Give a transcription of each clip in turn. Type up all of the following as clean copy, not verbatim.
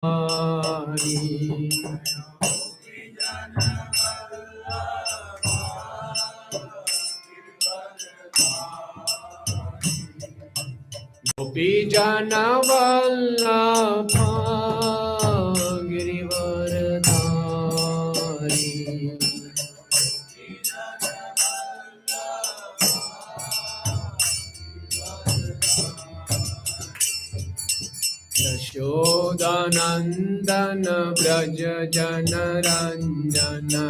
Gopi Jana Vallabha Girivardhari Yashodanandana Braja Janaranjana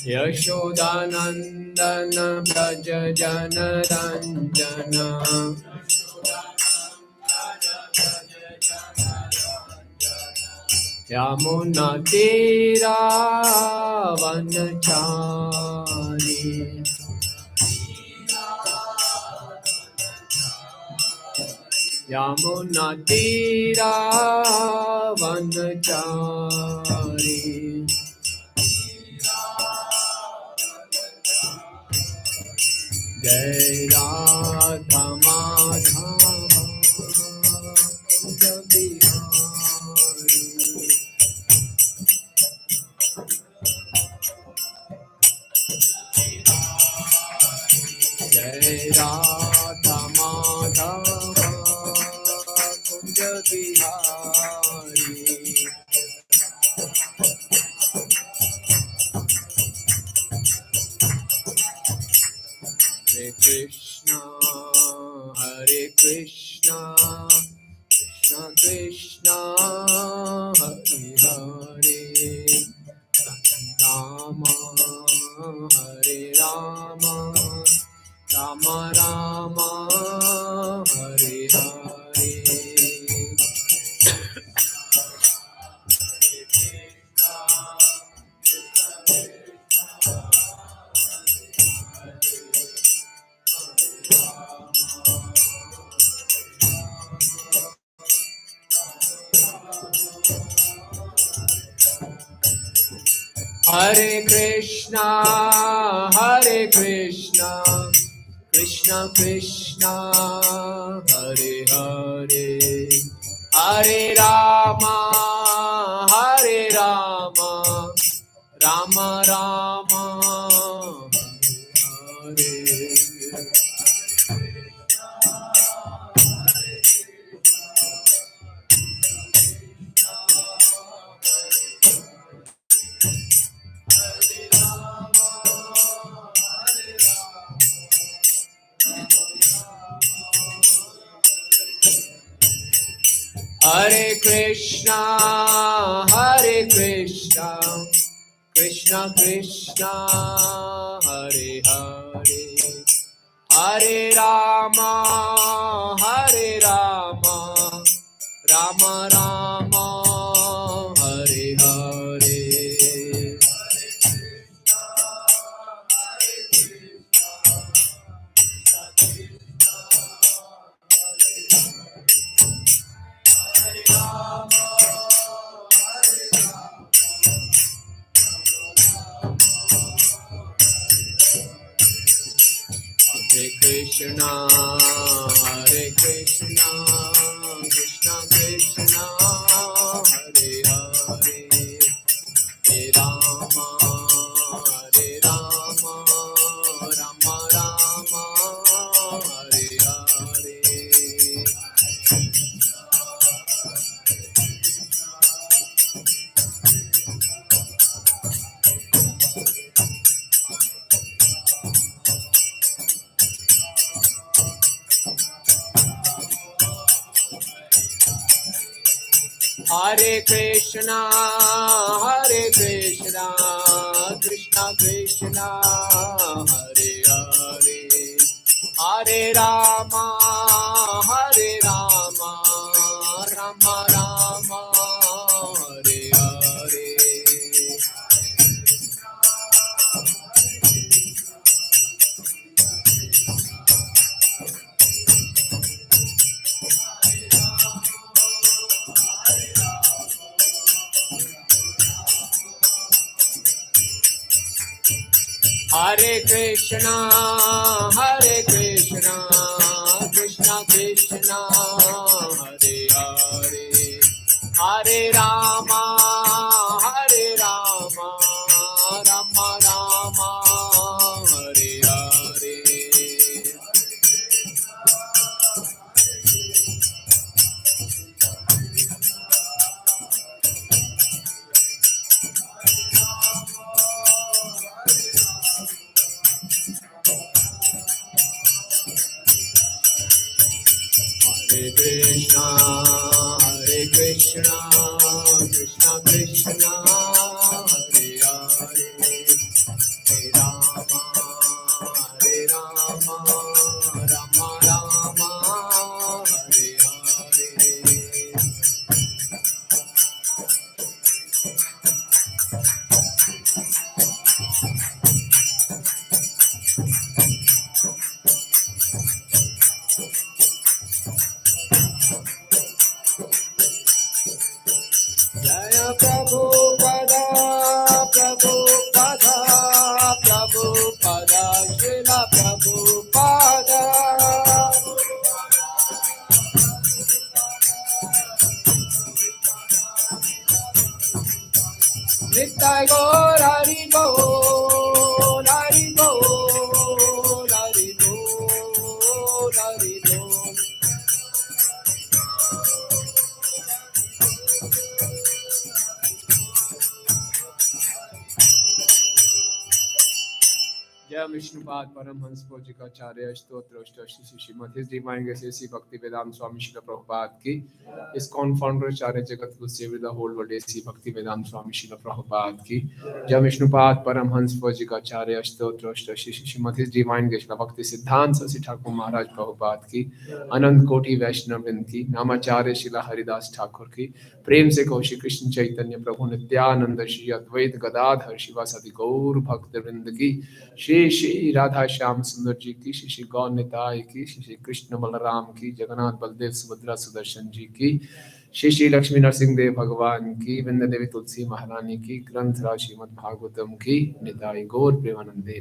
Yashodanandana Braja Janaranjana Yamuna Tira Vanachari Yamuna Tira Vanachari Jai Radha Madhava Kunja Bihari Jai Radha Madhava Kunja Bihari Hare Krishna, Hare Krishna, Krishna Krishna, Hare Hare, Rama, Hare Rama, Rama Rama, Hare Hare. Hare Krishna, Krishna Krishna, Hare Hare, Hare Rama, Rama Rama, Hare Hare. Hare Krishna, Krishna Krishna, Hare Hare, Hare Rama, Rama Rama, Hare Hare. Hare Krishna, Krishna Krishna, Hare Hare, Hare Rama, Rama Rama, Hare Hare. Hare Krishna, Krishna Krishna, Hare Hare, Hare Rama, Rama Rama, Hare Hare. Hare Krishna, Hare Krishna, Krishna Krishna, Hare Hare, Hare Rama, Hare Rama, Rama Rama, Hare Hare. Jaya Prabhupada, Prabhupada, Prabhupada, Srila Prabhupada. Nittai Gaur Hari Bol, Hari Bol, Hari Bol, Hari Bol. जय विष्णुपाद परमहंस भौजिकाचार्य स्तोत्र Shri Srimad his divine grace Shri Bhakti Vedanta स्वामी श्रील प्रभुपाद की ISKCON founder Acharya Jagat Guru saviour the whole world Shri Bhakti Vedanta स्वामी श्रील प्रभुपाद की जय विष्णुपाद परमहंस भौजिकाचार्य स्तोत्र Shri Srimad his divine grace Bhakti Siddhanta Saraswati Thakur महाराज प्रभुपाद की अनंत कोटि वैष्णव वृंद की नामाचार्य शिला हरिदास ठाकुर की प्रेम से कहो श्री कृष्ण चैतन्य प्रभु नित्यानंद श्री अद्वैत गदाधर शिवासादि गौर भक्त वृंद की श्री श्री राधा श्याम सुंदर जी की श्री श्री गौर निताय की श्री श्री कृष्ण बलराम की जगन्नाथ बलदेव सुभद्रा सुदर्शन जी की श्री श्री लक्ष्मी नरसिंह देव भगवान की वृंद देवी तुलसी महारानी की ग्रंथराज श्रीमद् भागवतम की निताय गौर प्रेमानंदे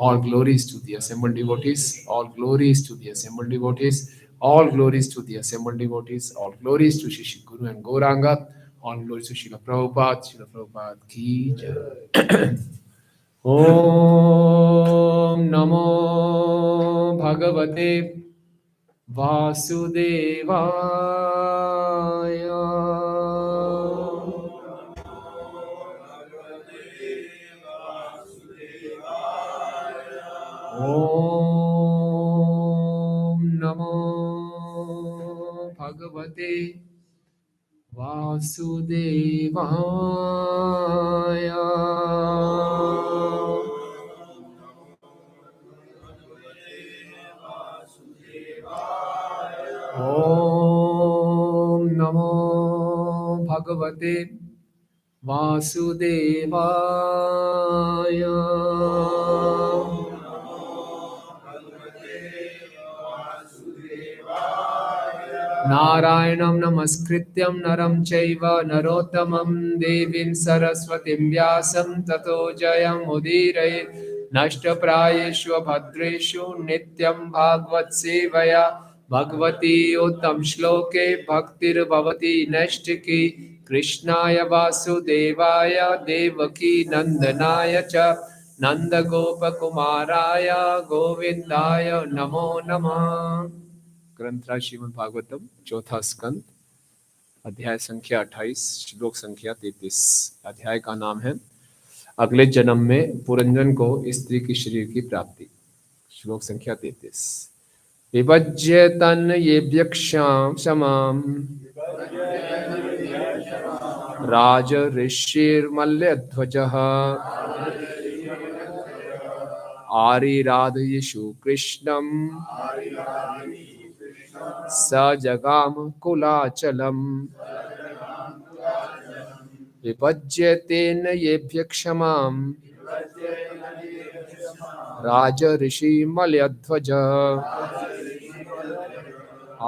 all glories to the assembled devotees all glories to the assembled devotees all glories to the assembled devotees all glories to Sri Sri Guru and Gauranga all glories to Srila Prabhupada की जय। ॐ नमो भगवते वासुदेवाय। ॐ नमो भगवते वासुदेवाय। ॐ नमो भगवते वासुदेवाय। नारायणं नमस्कृत्यं नरं चैव नरोत्तमं देवीं सरस्वतीं व्यासं ततो जयमुदीरयेत् नष्टप्रायेषु भद्रेषु नित्यं भागवत सेवया भगवती उत्तम श्लोके भक्तिर्भवती नैष्ठिकी कृष्णाय वासुदेवाय देवकी नंदनाय च नंदगोपकुमाराय गोविंदाय नमो नमः। ग्रंथराज श्रीमद् भागवतम चौथा स्कंद अध्याय संख्या 28 श्लोक संख्या 33। अध्याय का नाम है अगले जन्म में पुरंजन को स्त्री की शरीर की प्राप्ति। श्लोक संख्या 33। विभज्य तन ये व्यक्षाम समाम राज ऋषिर्मल्यध्वजः आरिराधयिषु कृष्णं स जगाम कुलाचलम। विभज्य तेन येभ्य क्षमाम राज ऋषि मलयध्वज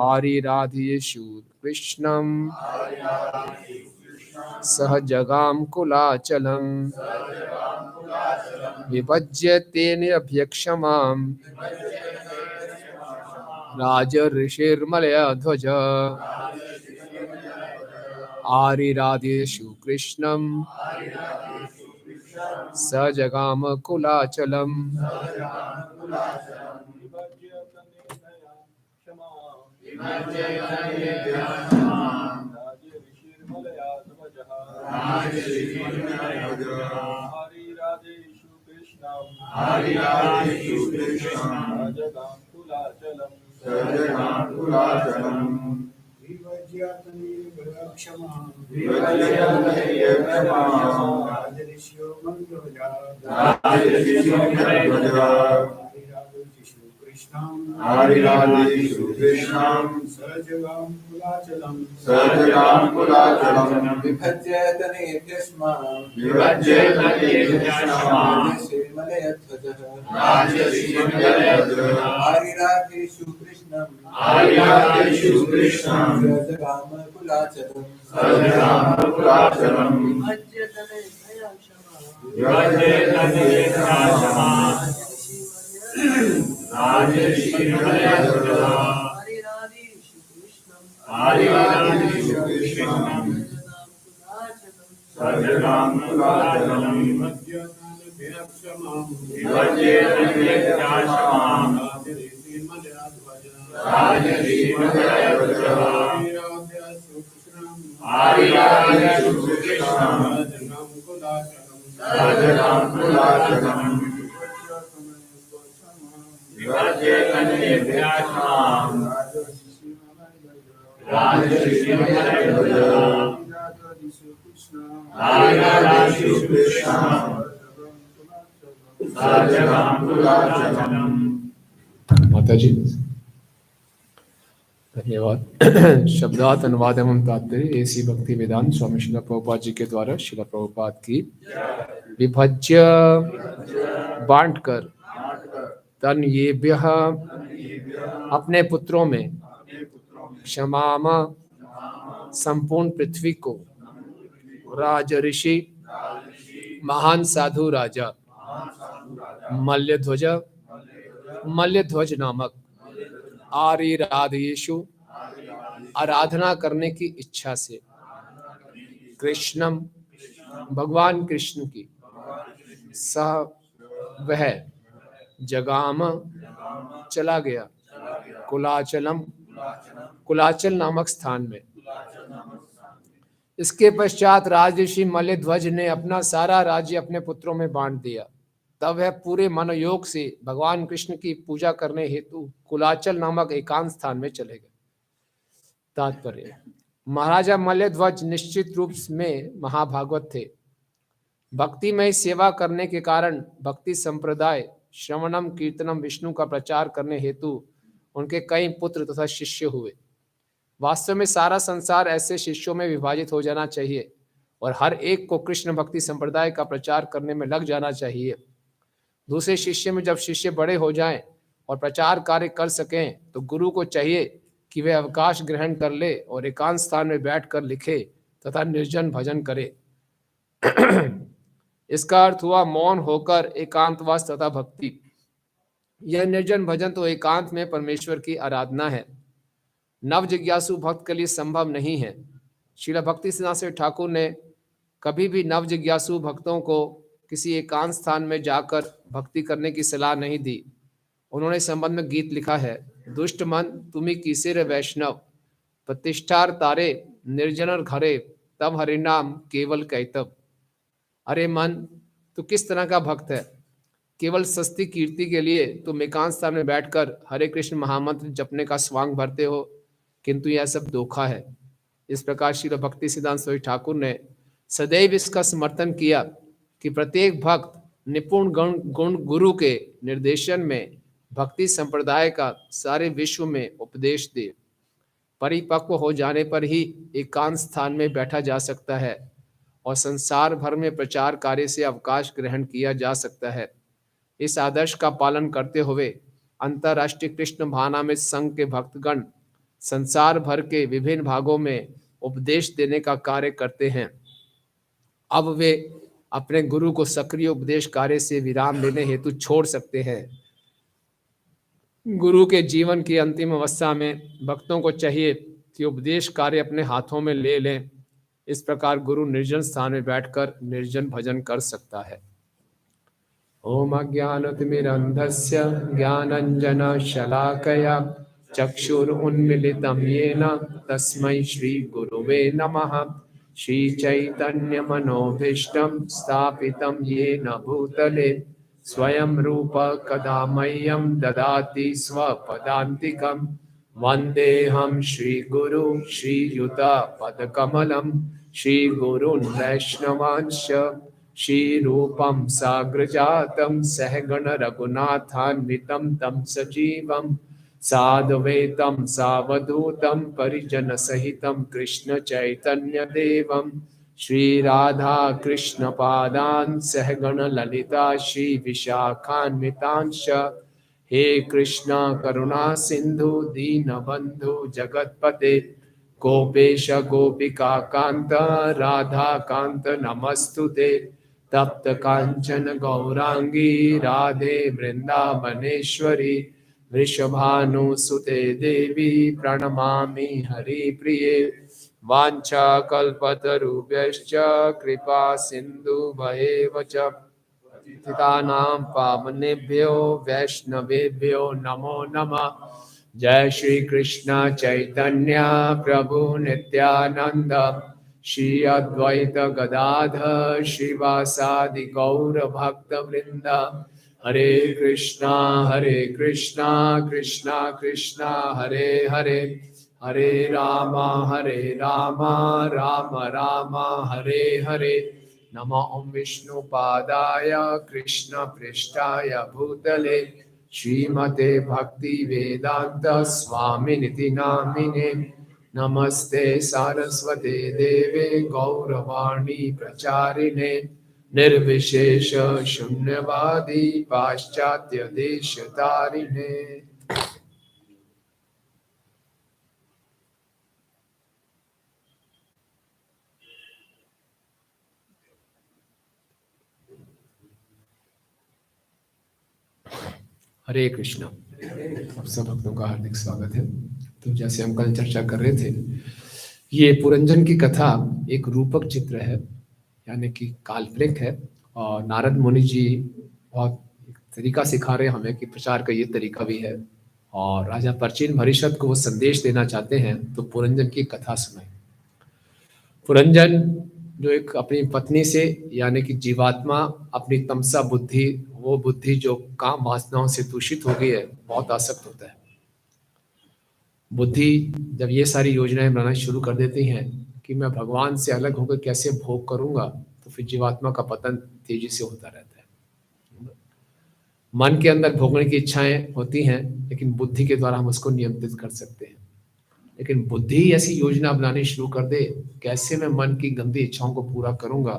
आरिराधयिषु कृष्णं सह जगाम कुलाचलम। विभज्य तेन येभ्य क्षमाम राज ऋषिर्मलयध्वज आरिराधयिषु कृष्णं स जगाम कुलाचलम। माता जी धन्यवाद। शब्दार्थ अनुवाद एवं तात्पर्य एसी भक्ति वेदांत स्वामी श्रील प्रभुपाद जी के द्वारा श्रील प्रभुपाद की। विभज्य बांटकर तन येभ्यः अपने पुत्रों में क्षमाम संपूर्ण पृथ्वी को राज ऋषि महान साधु राजा मल्यध्वज नामक आरिराधयेषु आराधना करने की इच्छा से कृष्णम भगवान कृष्ण की सह वह जगाम चला गया कुलाचल नामक स्थान में। इसके पश्चात राजऋषि मल्यध्वज ने अपना सारा राज्य अपने पुत्रों में बांट दिया। तब वह पूरे मनोयोग से भगवान कृष्ण की पूजा करने हेतु कुलाचल नामक एकांत स्थान में चले गए। तात्पर्य: महाराजा मल्यध्वज निश्चित रूप में महाभागवत थे। भक्तिमय सेवा करने के कारण भक्ति संप्रदाय श्रवणम कीर्तनम विष्णु का प्रचार करने हेतु उनके कई पुत्र तथा शिष्य हुए। वास्तव में सारा संसार ऐसे शिष्यों में विभाजित हो जाना चाहिए और हर एक को कृष्ण भक्ति संप्रदाय का प्रचार करने में लग जाना चाहिए। दूसरे शिष्य में जब शिष्य बड़े हो जाएं और प्रचार कार्य कर सकें तो गुरु को चाहिए कि वे अवकाश ग्रहण कर ले और एकांत स्थान में बैठकर लिखे तथा निर्जन भजन करे। इसका अर्थ हुआ मौन होकर एकांतवास तथा भक्ति। यह निर्जन भजन तो एकांत में परमेश्वर की आराधना है, नव जिज्ञासु भक्त के लिए संभव नहीं है। श्रील भक्ति सिद्धांत ठाकुर ने कभी भी नव जिज्ञासु भक्तों को किसी एकांत स्थान में जाकर भक्ति करने की सलाह नहीं दी। उन्होंने संबंध में गीत लिखा है: दुष्ट मन तुम्ही किसे वैष्णव, प्रतिष्ठार तारे निर्जनर घरे, तब हरिनाम केवल कैतव। अरे मन, तू किस तरह का भक्त है? केवल सस्ती कीर्ति के लिए तुम एकांत स्थान में बैठकर हरे कृष्ण महामंत्र जपने का स्वांग भरते हो, किंतु यह सब धोखा है। इस प्रकार श्रील भक्ति सिद्धांत स्वामी ठाकुर ने सदैव इसका समर्थन किया कि प्रत्येक भक्त निपुण गुण गुरु के निर्देशन में भक्ति संप्रदाय का सारे विश्व में उपदेश दे। परिपक्व हो जाने पर ही एकांत स्थान में बैठा जा सकता है और संसार भर में प्रचार कार्य से अवकाश ग्रहण किया जा सकता है। इस आदर्श का पालन करते हुए अंतर्राष्ट्रीय कृष्ण भावनामृत संघ के भक्तगण संसार भर के विभिन्न भागों में उपदेश देने का कार्य करते हैं। अब वे अपने गुरु को सक्रिय उपदेश कार्य से विराम लेने हेतु छोड़ सकते हैं। गुरु के जीवन की अंतिम अवस्था में भक्तों को चाहिए कि उपदेश कार्य अपने हाथों में ले लें। इस प्रकार गुरु निर्जन स्थान में बैठकर निर्जन भजन कर सकता है। ओम अज्ञानतिमिरन्धस्य ज्ञानञ्जन शलाकया चक्षुरुन्मीलितं येन तस्मै श्री गुरुवे नमः। श्री चैतन्य मनोभीष्टं स्थापितं येन भूतले स्वयं रूप कदा मह्यं ददाति स्वपदान्तिकं वन्देऽहं श्रीगुरु श्रीयुतपदकमलं श्रीगुरून् वैष्णवांश्च श्रीरूपं साग्रजातं सहगण रघुनाथान्वितं तं सजीवं साद्वैतं सावधूतं परिजनसहितं कृष्ण चैतन्य देवं श्रीराधा कृष्ण पादान् सहगण ललिता श्री विशाखान्वितांश्च हे कृष्णा करुणा सिंधु दीनबंधु जगतपते गोपेश गोपिका कांत राधा कांत नमस्तुते तप्त कांचन गौरांगी राधे वृंदावनेश्वरी वृषभानुसुते देवी प्रणमामि हरिप्रिये वाञ्छाकल्पतरुभ्यश्च कृपा सिन्धुभयेव च पतितानां पावनेभ्यो वैष्णवेभ्यो नमो नमः। जय श्री कृष्ण चैतन्य प्रभु नित्यानंद श्री अद्वैत गदाधर श्रीवासादि गौर भक्त वृंद हरे कृष्णा कृष्णा कृष्णा हरे हरे हरे राम राम राम हरे हरे नमो ओम विष्णुपादाय कृष्ण पृष्ठाय भूतले श्रीमते भक्ति वेदांत स्वामिनिति नामिने नमस्ते सारस्वते देवे गौरवाणी प्रचारिणे निर्विशेष शून्यवादी पाश्चात्य देशतारिणे। हरे कृष्णा। आप सब भक्तों का हार्दिक स्वागत है। तो जैसे हम कल चर्चा कर रहे थे, ये पुरंजन की कथा एक रूपक चित्र है, यानी कि काल्पनिक है। और नारद मुनि जी बहुत तरीका सिखा रहे हैं हमें कि प्रचार का ये तरीका भी है। और राजा प्राचीन भरिष्यत को वो संदेश देना चाहते हैं तो पुरंजन की कथा सुनाई। पुरंजन जो एक अपनी पत्नी से, यानी कि जीवात्मा अपनी तमसा बुद्धि, वो बुद्धि जो काम वासनाओं से दूषित हो गई है, बहुत आसक्त होता है। बुद्धि जब ये सारी योजनाएं बनाना शुरू कर देती हैं कि मैं भगवान से अलग होकर कैसे भोग करूंगा, तो फिर जीवात्मा का पतन तेजी से होता रहता है। मन के अंदर भोगने की इच्छाएं होती हैं, लेकिन बुद्धि के द्वारा हम उसको नियंत्रित कर सकते हैं। लेकिन बुद्धि ऐसी योजना बनानी शुरू कर दे कैसे मैं मन की गंदी इच्छाओं को पूरा करूंगा,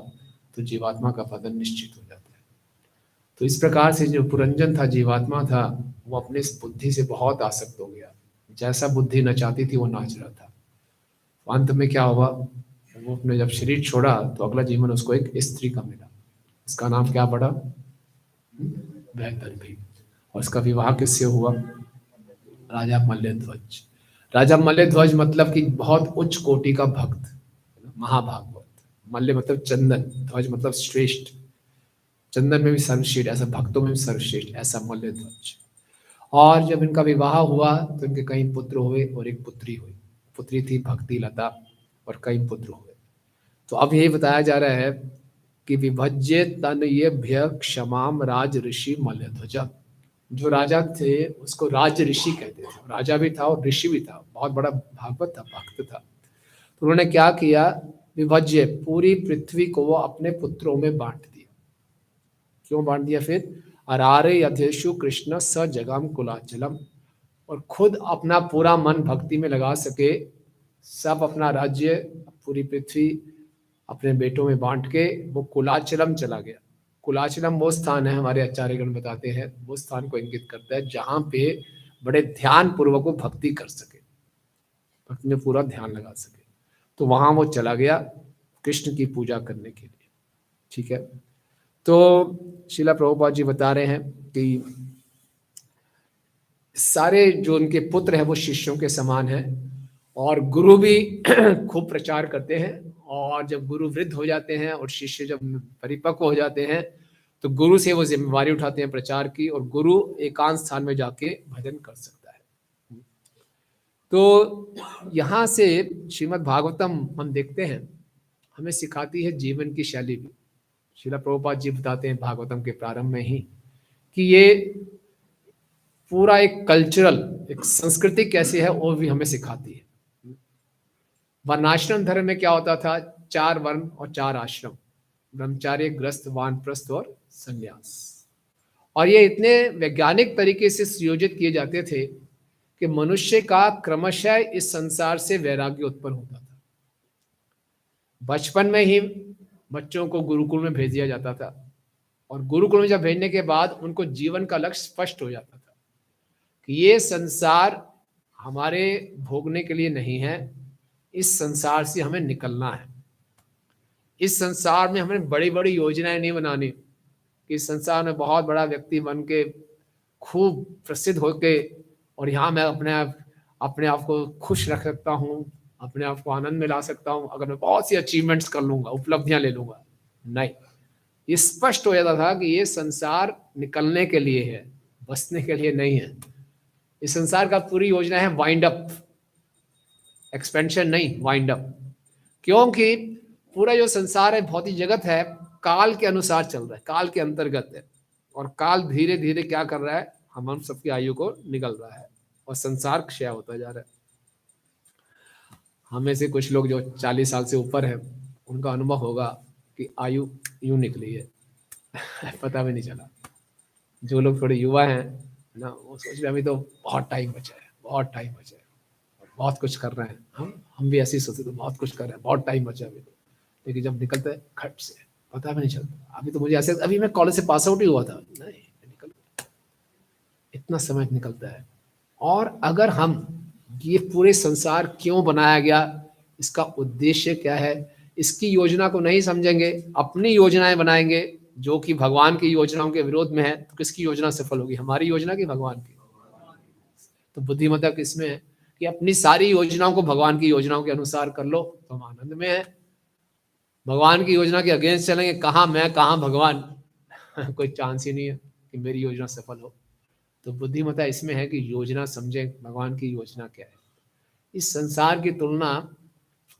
तो जीवात्मा का पतन निश्चित हो जाता है। तो इस प्रकार से जो पुरंजन था, जीवात्मा था, वो अपने इस बुद्धि से बहुत आसक्त हो गया। जैसा बुद्धि न चाहती थी वो नाच रहा था। अंत में क्या हुआ, वो अपने जब शरीर छोड़ा तो अगला जीवन उसको एक स्त्री का मिला। उसका नाम क्या पड़ा, वैदर्भी। और उसका विवाह किससे हुआ, राजा मल्लध्वज। राजा मल्लध्वज मतलब कि बहुत उच्च कोटि का भक्त, महाभागवत। मल्ल मतलब चंदन, ध्वज मतलब श्रेष्ठ। चंदन में भी सर्वश्रेष्ठ, ऐसा भक्तों में भी सर्वश्रेष्ठ, ऐसा मल्लध्वज। और जब इनका विवाह हुआ तो इनके कई पुत्र हुए और एक पुत्री हुई। पुत्री थी भक्ति लता, और कई पुत्र हुए। तो अब यही बताया जा रहा है कि विभज्य तनयेभ्य क्षमाम राज ऋषि मल्लध्वज। जो राजा थे उसको राज ऋषि कहते थे। राजा भी था और ऋषि भी था, बहुत बड़ा भागवत था, भक्त था। तो उन्होंने क्या किया, विभज्य पूरी पृथ्वी को वो अपने पुत्रों में बांट दिया। क्यों बांट दिया फिर, अरारे यथेषु कृष्ण स जगम कुलाचलम। और खुद अपना पूरा मन भक्ति में लगा सके, सब अपना राज्य, पूरी पृथ्वी अपने बेटों में बांट के वो कुलाचलम चला गया। कुलाचलम वो स्थान है, हमारे आचार्यगण बताते हैं, वो स्थान को इंगित करता है जहां पे बड़े ध्यान पूर्वक वो भक्ति कर सके, भक्ति में पूरा ध्यान लगा सके। तो वहां वो चला गया कृष्ण की पूजा करने के लिए। ठीक है। तो श्रीला प्रभुपाद जी बता रहे हैं कि सारे जो उनके पुत्र हैं वो शिष्यों के समान हैं, और गुरु भी खूब प्रचार करते हैं। और जब गुरु वृद्ध हो जाते हैं और शिष्य जब परिपक्व हो जाते हैं, तो गुरु से वो जिम्मेवारी उठाते हैं प्रचार की, और गुरु एकांत स्थान में जाके भजन कर सकता है। तो यहाँ से श्रीमद् भागवतम हम देखते हैं, हमें सिखाती है जीवन की शैली भी। श्रीला प्रभुपाद जी बताते हैं भागवतम के प्रारंभ में ही कि ये पूरा एक कल्चरल, एक संस्कृति कैसी है वो भी हमें सिखाती है। वर्णाश्रम धर्म में क्या होता था? 4 वर्ण और 4 आश्रम, ब्रह्मचार्य, गृहस्थ, वानप्रस्थ और संन्यास। और ये इतने वैज्ञानिक तरीके से सुयोजित किए जाते थे कि मनुष्य का क्रमशः इस संसार से वैराग्य उत्पन्न होता था। बचपन में ही बच्चों को गुरुकुल में भेज दिया जाता था, और गुरुकुल में जब भेजने के बाद उनको जीवन का लक्ष्य स्पष्ट हो जाता था कि ये संसार हमारे भोगने के लिए नहीं है, इस संसार से हमें निकलना है। इस संसार में हमें बड़ी बड़ी योजनाएं नहीं बनानी कि इस संसार में बहुत बड़ा व्यक्ति बन के खूब प्रसिद्ध होके और यहाँ मैं अपने आप को खुश रख सकता हूँ, अपने आप को आनंद में ला सकता हूँ अगर मैं बहुत सी अचीवमेंट्स कर लूंगा, उपलब्धियां ले लूंगा। नहीं, ये स्पष्ट हो जाता था कि ये संसार निकलने के लिए है, बसने के लिए नहीं है। इस संसार का पूरी योजना है वाइंड अप, एक्सपेंशन नहीं, वाइंड अप। क्योंकि पूरा जो संसार है, भौतिक जगत है, काल के अनुसार चल रहा है, काल के अंतर्गत है, और काल धीरे धीरे क्या कर रहा है, हम सबकी आयु को निकल रहा है और संसार क्षय होता जा रहा है। हमें से कुछ लोग जो 40 साल से ऊपर है, उनका अनुभव होगा कि आयु यूं निकली है पता भी नहीं चला। जो लोग थोड़े युवा हैं ना, वो सोच रहे अभी तो बहुत टाइम बचा है, बहुत टाइम बचा है, बहुत कुछ कर रहे हैं। हम भी ऐसे ही सोचते थे, बहुत कुछ कर रहे हैं, बहुत टाइम बचा है अभी तो। लेकिन जब निकलता है खट से, पता भी नहीं चलता। अभी तो मुझे ऐसे, अभी मैं कॉलेज से पास आउट ही हुआ था, नहीं निकल गया, इतना समय निकलता है। और अगर हम ये पूरे संसार क्यों बनाया गया, इसका उद्देश्य क्या है, इसकी योजना को नहीं समझेंगे, अपनी योजनाएं बनाएंगे जो कि भगवान की योजनाओं के विरोध में है, तो किसकी योजना सफल होगी, हमारी योजना की भगवान की? तो बुद्धिमत्ता किसमें है कि अपनी सारी योजनाओं को भगवान की योजनाओं के अनुसार कर लो तो हम आनंद में है। भगवान की योजना के अगेंस्ट चलेंगे, कहाँ मैं कहाँ भगवान कोई चांस ही नहीं है कि मेरी योजना सफल हो। तो बुद्धिमत्ता इसमें है कि योजना समझें, भगवान की योजना क्या है। इस संसार की तुलना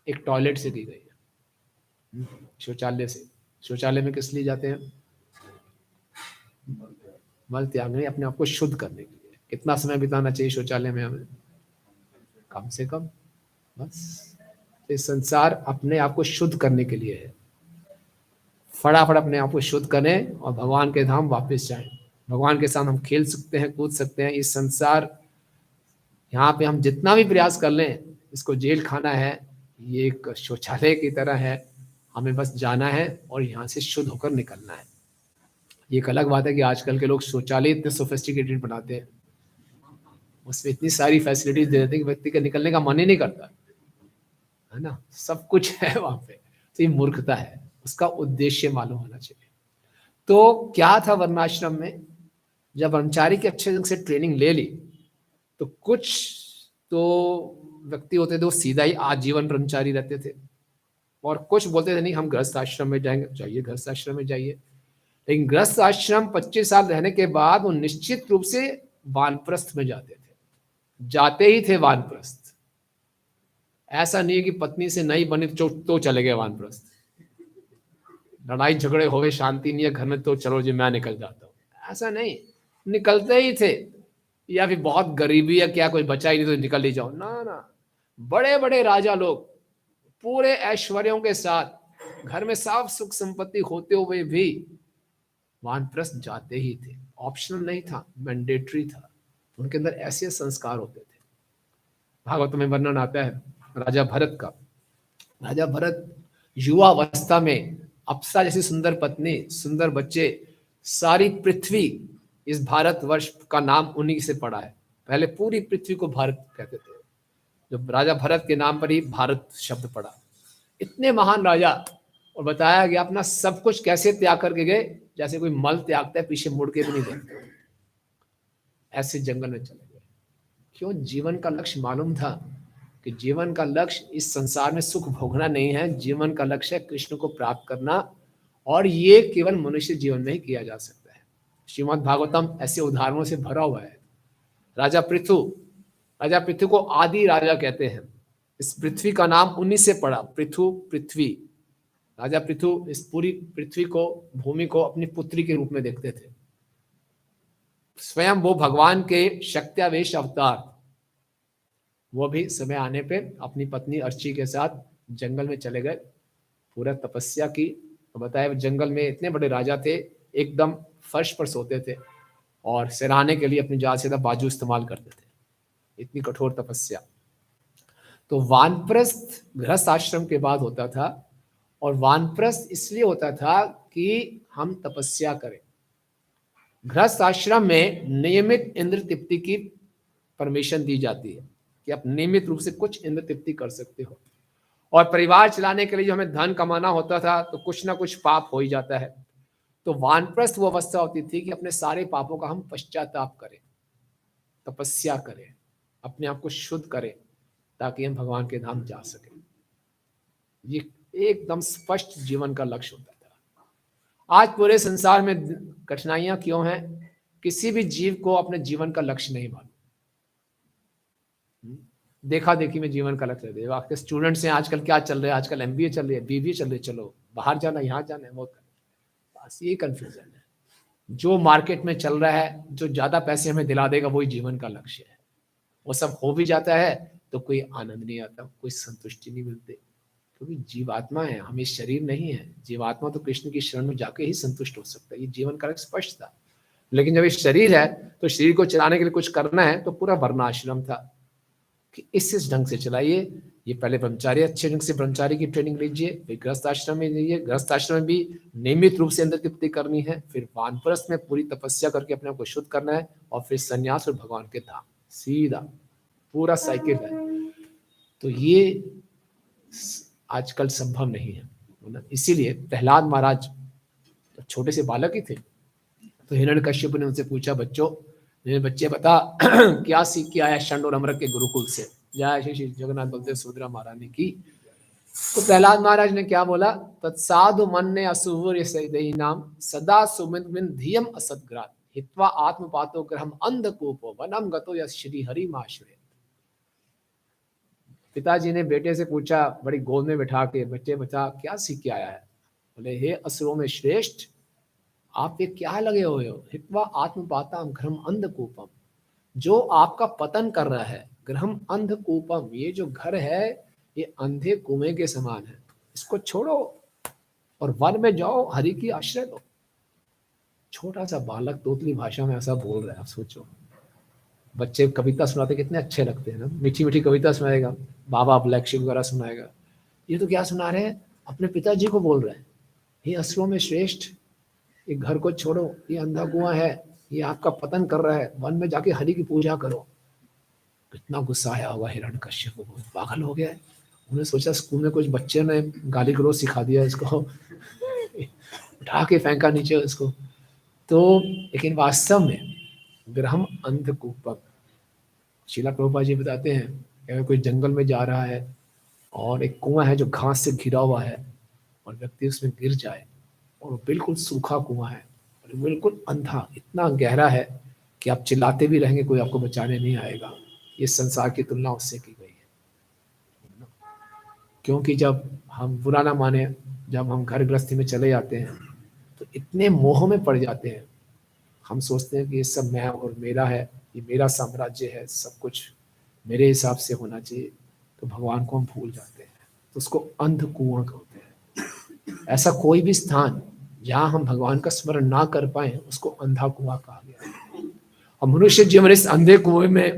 एक टॉयलेट से की गई है, शौचालय से। शौचालय में किस लिए जाते हैं? मल त्यागने, अपने आप को शुद्ध करने के लिए। कितना समय बिताना चाहिए शौचालय में हमें? कम से कम, बस। इस संसार अपने आप को शुद्ध करने के लिए है। फटाफट अपने आप को शुद्ध करें और भगवान के धाम वापस जाएं। भगवान के साथ हम खेल सकते हैं, कूद सकते हैं। इस संसार, यहाँ पे हम जितना भी प्रयास कर लें, इसको जेल खाना है, ये एक शौचालय की तरह है। हमें बस जाना है और यहाँ से शुद्ध होकर निकलना है। ये एक अलग बात है कि आजकल के लोग शौचालय इतने सोफिस्टिकेटेड बनाते हैं, उसमें इतनी सारी फैसिलिटीज दे देते हैं कि व्यक्ति का निकलने का मन ही नहीं करता, है ना, सब कुछ है वहां पे। तो ये मूर्खता है, उसका उद्देश्य मालूम होना चाहिए। तो क्या था वर्णाश्रम में? जब ब्रह्मचारी की अच्छे ढंग से ट्रेनिंग ले ली, तो कुछ तो व्यक्ति होते थे वो सीधा ही आजीवन ब्रह्मचारी रहते थे, और कुछ बोलते थे नहीं हम गृहस्थ आश्रम में जाएंगे। जाइए गृहस्थ आश्रम में जाइए। लेकिन गृहस्थ आश्रम 25 साल रहने के बाद वो निश्चित रूप से वानप्रस्थ में जाते ही थे वानप्रस्थ। ऐसा नहीं है कि पत्नी से नहीं बनी तो चले गए वानप्रस्थ, लड़ाई झगड़े हो गए, शांति नहीं है घर में, तो चलो जी मैं निकल जाता हूँ, ऐसा नहीं। निकलते ही थे। या फिर बहुत गरीबी है, क्या कोई बचा ही नहीं तो निकल ही जाओ, ना ना। बड़े बड़े राजा लोग पूरे ऐश्वर्यों के साथ, घर में साफ सुख संपत्ति होते हुए भी वानप्रस्थ जाते ही थे। ऑप्शनल नहीं था, मैंडेटरी था। उनके अंदर ऐसे संस्कार होते थे। भागवत में वर्णन आता है राजा भरत का। राजा भरत युवा अवस्था में अप्सरा जैसी सुंदर पत्नी, सुंदर बच्चे, सारी पृथ्वी, इस भारत वर्ष का नाम उन्हीं से पड़ा है। पहले पूरी पृथ्वी को भारत कहते थे, जब राजा भरत के नाम पर ही भारत शब्द पड़ा। इतने महान राजा, और बताया गया अपना सब कुछ कैसे त्याग करके गए, जैसे कोई मल त्यागता है, पीछे मुड़ के भी नहीं देखते, ऐसे जंगल में चले गए। क्यों? जीवन का लक्ष्य मालूम था कि जीवन का लक्ष्य इस संसार में सुख भोगना नहीं है, जीवन का लक्ष्य है कृष्ण को प्राप्त करना, और ये केवल मनुष्य जीवन में ही किया जा सकता है। श्रीमद् भागवतम ऐसे उदाहरणों से भरा हुआ है। राजा पृथु को आदि राजा कहते हैं। इस पृथ्वी का नाम उन्हीं से पड़ा, पृथ्वी। राजा पृथु इस पूरी पृथ्वी को, भूमि को अपनी पुत्री के रूप में देखते थे। स्वयं वो भगवान के शक्त्यावेश अवतार, वो भी समय आने पे अपनी पत्नी अर्ची के साथ जंगल में चले गए, पूरा तपस्या की। तो बताया जंगल में इतने बड़े राजा थे, एकदम फर्श पर सोते थे और सिरहाने के लिए अपनी ज्यादा से ज्यादा बाजू इस्तेमाल करते थे, इतनी कठोर तपस्या। तो वानप्रस्थ गृहस्थ आश्रम के बाद होता था, और वानप्रस्थ इसलिए होता था कि हम तपस्या करें। गृहस्थ आश्रम में नियमित इंद्र तृप्ति की परमिशन दी जाती है कि आप नियमित रूप से कुछ इंद्र तृप्ति कर सकते हो, और परिवार चलाने के लिए जो हमें धन कमाना होता था तो कुछ ना कुछ पाप हो ही जाता है। तो वानप्रस्थ वो अवस्था होती थी कि अपने सारे पापों का हम पश्चाताप करें, तपस्या करें, अपने आप को शुद्ध करें, ताकि हम भगवान के धाम जा सकें। ये एकदम स्पष्ट जीवन का लक्ष्य होता था। आज पूरे संसार में कठिनाइयां क्यों हैं? किसी भी जीव को अपने जीवन का लक्ष्य नहीं मालूम। देखा देखी में जीवन का लक्ष्य दे। आपके स्टूडेंट्स हैं, आजकल क्या चल रहा है? आजकल एमबीए चल रही है, बीबीए चल रही है, चलो बाहर जाना, यहाँ जाना है, वो बस ये कंफ्यूजन है। जो मार्केट में चल रहा है, जो ज्यादा पैसे हमें दिला देगा, वही जीवन का लक्ष्य है। वो सब हो भी जाता है तो कोई आनंद नहीं आता, कोई संतुष्टि नहीं मिलती, क्योंकि जीवात्मा है, हम इस शरीर नहीं है। जीवात्मा तो कृष्ण की शरण में जाके ही संतुष्ट हो सकता है। ये जीवन का लक्ष्य स्पष्ट था। लेकिन जब इस शरीर है तो शरीर को चलाने के लिए कुछ करना है, तो पूरा वर्णाश्रम था कि इस ढंग से चलाइए। ये पहले ब्रह्मचारी, अच्छे ढंग से ब्रह्मचारी की ट्रेनिंग लीजिए, फिर गृहस्थ आश्रम में लीजिए, गृहस्थ आश्रम में भी नियमित रूप से अंदर तृप्ति करनी है, फिर वानप्रस्थ में पूरी तपस्या करके अपने आप को शुद्ध करना है, और फिर संन्यास और भगवान के धाम, सीधा पूरा साइकिल है। तो ये आजकल संभव नहीं है ना। इसीलिए प्रहलाद महाराज तो छोटे से बालक ही थे, तो हिरण्यकश्यप ने उनसे पूछा, बच्चों मेरे बच्चे बता क्या सीख के आया शंड और अमृत के गुरुकुल से? जय श्री श्री जगन्नाथ बलदेव सुभद्रा महारानी की। तो प्रहलाद महाराज ने क्या बोला? तत्साधु मन ने असुवर नाम सदा सुमिन धियम असदग्रात हित्वा आत्मपातो ग्रहम अंधकूपो वनम गतो यश श्री हरि माश्रय। पिताजी ने बेटे से पूछा, बड़ी गोद में बिठा के, बच्चे बता क्या सीख के आया है? बोले, हे असुरों में श्रेष्ठ, आप ये क्या लगे हुए हो? हित्वा आत्मपातम ग्रहम अंधकूपम, जो आपका पतन कर रहा है। ग्रहम अंधकूपम, ये जो घर है ये अंधे कुएं के समान है, इसको छोड़ो और वन में जाओ, हरि की आश्रय लो। छोटा सा बालक तोतली भाषा में ऐसा बोल रहा है। आप सोचो, बच्चे कविता सुनाते कितने अच्छे लगते हैं ना, मीठी मीठी कविता सुनाएगा, बाबा ब्लैक शिप वगैरह सुनाएगा। ये तो क्या सुना रहे हैं? अपने पिताजी को बोल रहे हैं, ये असुरों में श्रेष्ठ, ये घर को छोड़ो, ये अंधा कुआं है, ये आपका पतन कर रहा है, वन में जाके हरि की पूजा करो। कितना गुस्सा आया होगा हिरण्यकश्यप को, पागल हो गया है। उन्होंने सोचा स्कूल में कुछ बच्चे ने गाली गलौज सिखा दिया इसको, उठा के फेंका नीचे उसको। तो लेकिन वास्तव में ग्रहम अंधकूपम, शीला प्रभुपाद जी बताते हैं कि अगर कोई जंगल में जा रहा है और एक कुआं है जो घास से घिरा हुआ है, और व्यक्ति उसमें गिर जाए, और वो बिल्कुल सूखा कुआं है और बिल्कुल अंधा, इतना गहरा है कि आप चिल्लाते भी रहेंगे, कोई आपको बचाने नहीं आएगा। ये संसार की तुलना उससे की गई है। क्योंकि जब हम बुरा ना माने, जब हम घर गृहस्थी में चले जाते हैं तो इतने मोह में पड़ जाते हैं, हम सोचते हैं कि ये सब मैं और मेरा है, ये मेरा साम्राज्य है, सब कुछ मेरे हिसाब से होना चाहिए। तो भगवान को हम भूल जाते हैं, तो उसको अंध कुआं कहते हैं। ऐसा कोई भी स्थान जहाँ हम भगवान का स्मरण ना कर पाए, उसको अंधा कुआं कहा गया है। और मनुष्य जीवन इस अंधे कुएं में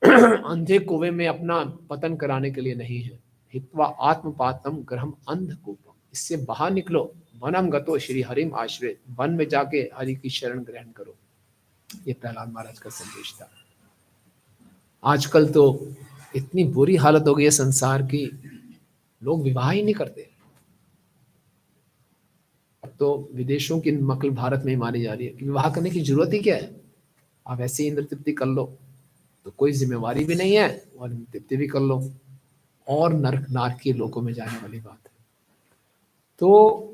अंधे कुएं में अपना पतन कराने के लिए नहीं है। हित्वा आत्मपातम ग्रहम अंधकूपम, इससे बाहर निकलो, वनम गतो श्री हरिम आश्रय, वन में जाके हरि की शरण ग्रहण करो। ये प्रहलाद महाराज का संदेश था। आजकल तो इतनी बुरी हालत हो गई है संसार की, लोग विवाह ही नहीं करते। अब तो विदेशों की नकल भारत में ही मानी जा रही है कि विवाह करने की जरूरत ही क्या है, आप ऐसे ही इंद्र तृप्ति कर लो, तो कोई जिम्मेवारी भी नहीं है और तृप्ति भी कर लो, और नरक नारकीय लोकों में जाने वाली बात है। तो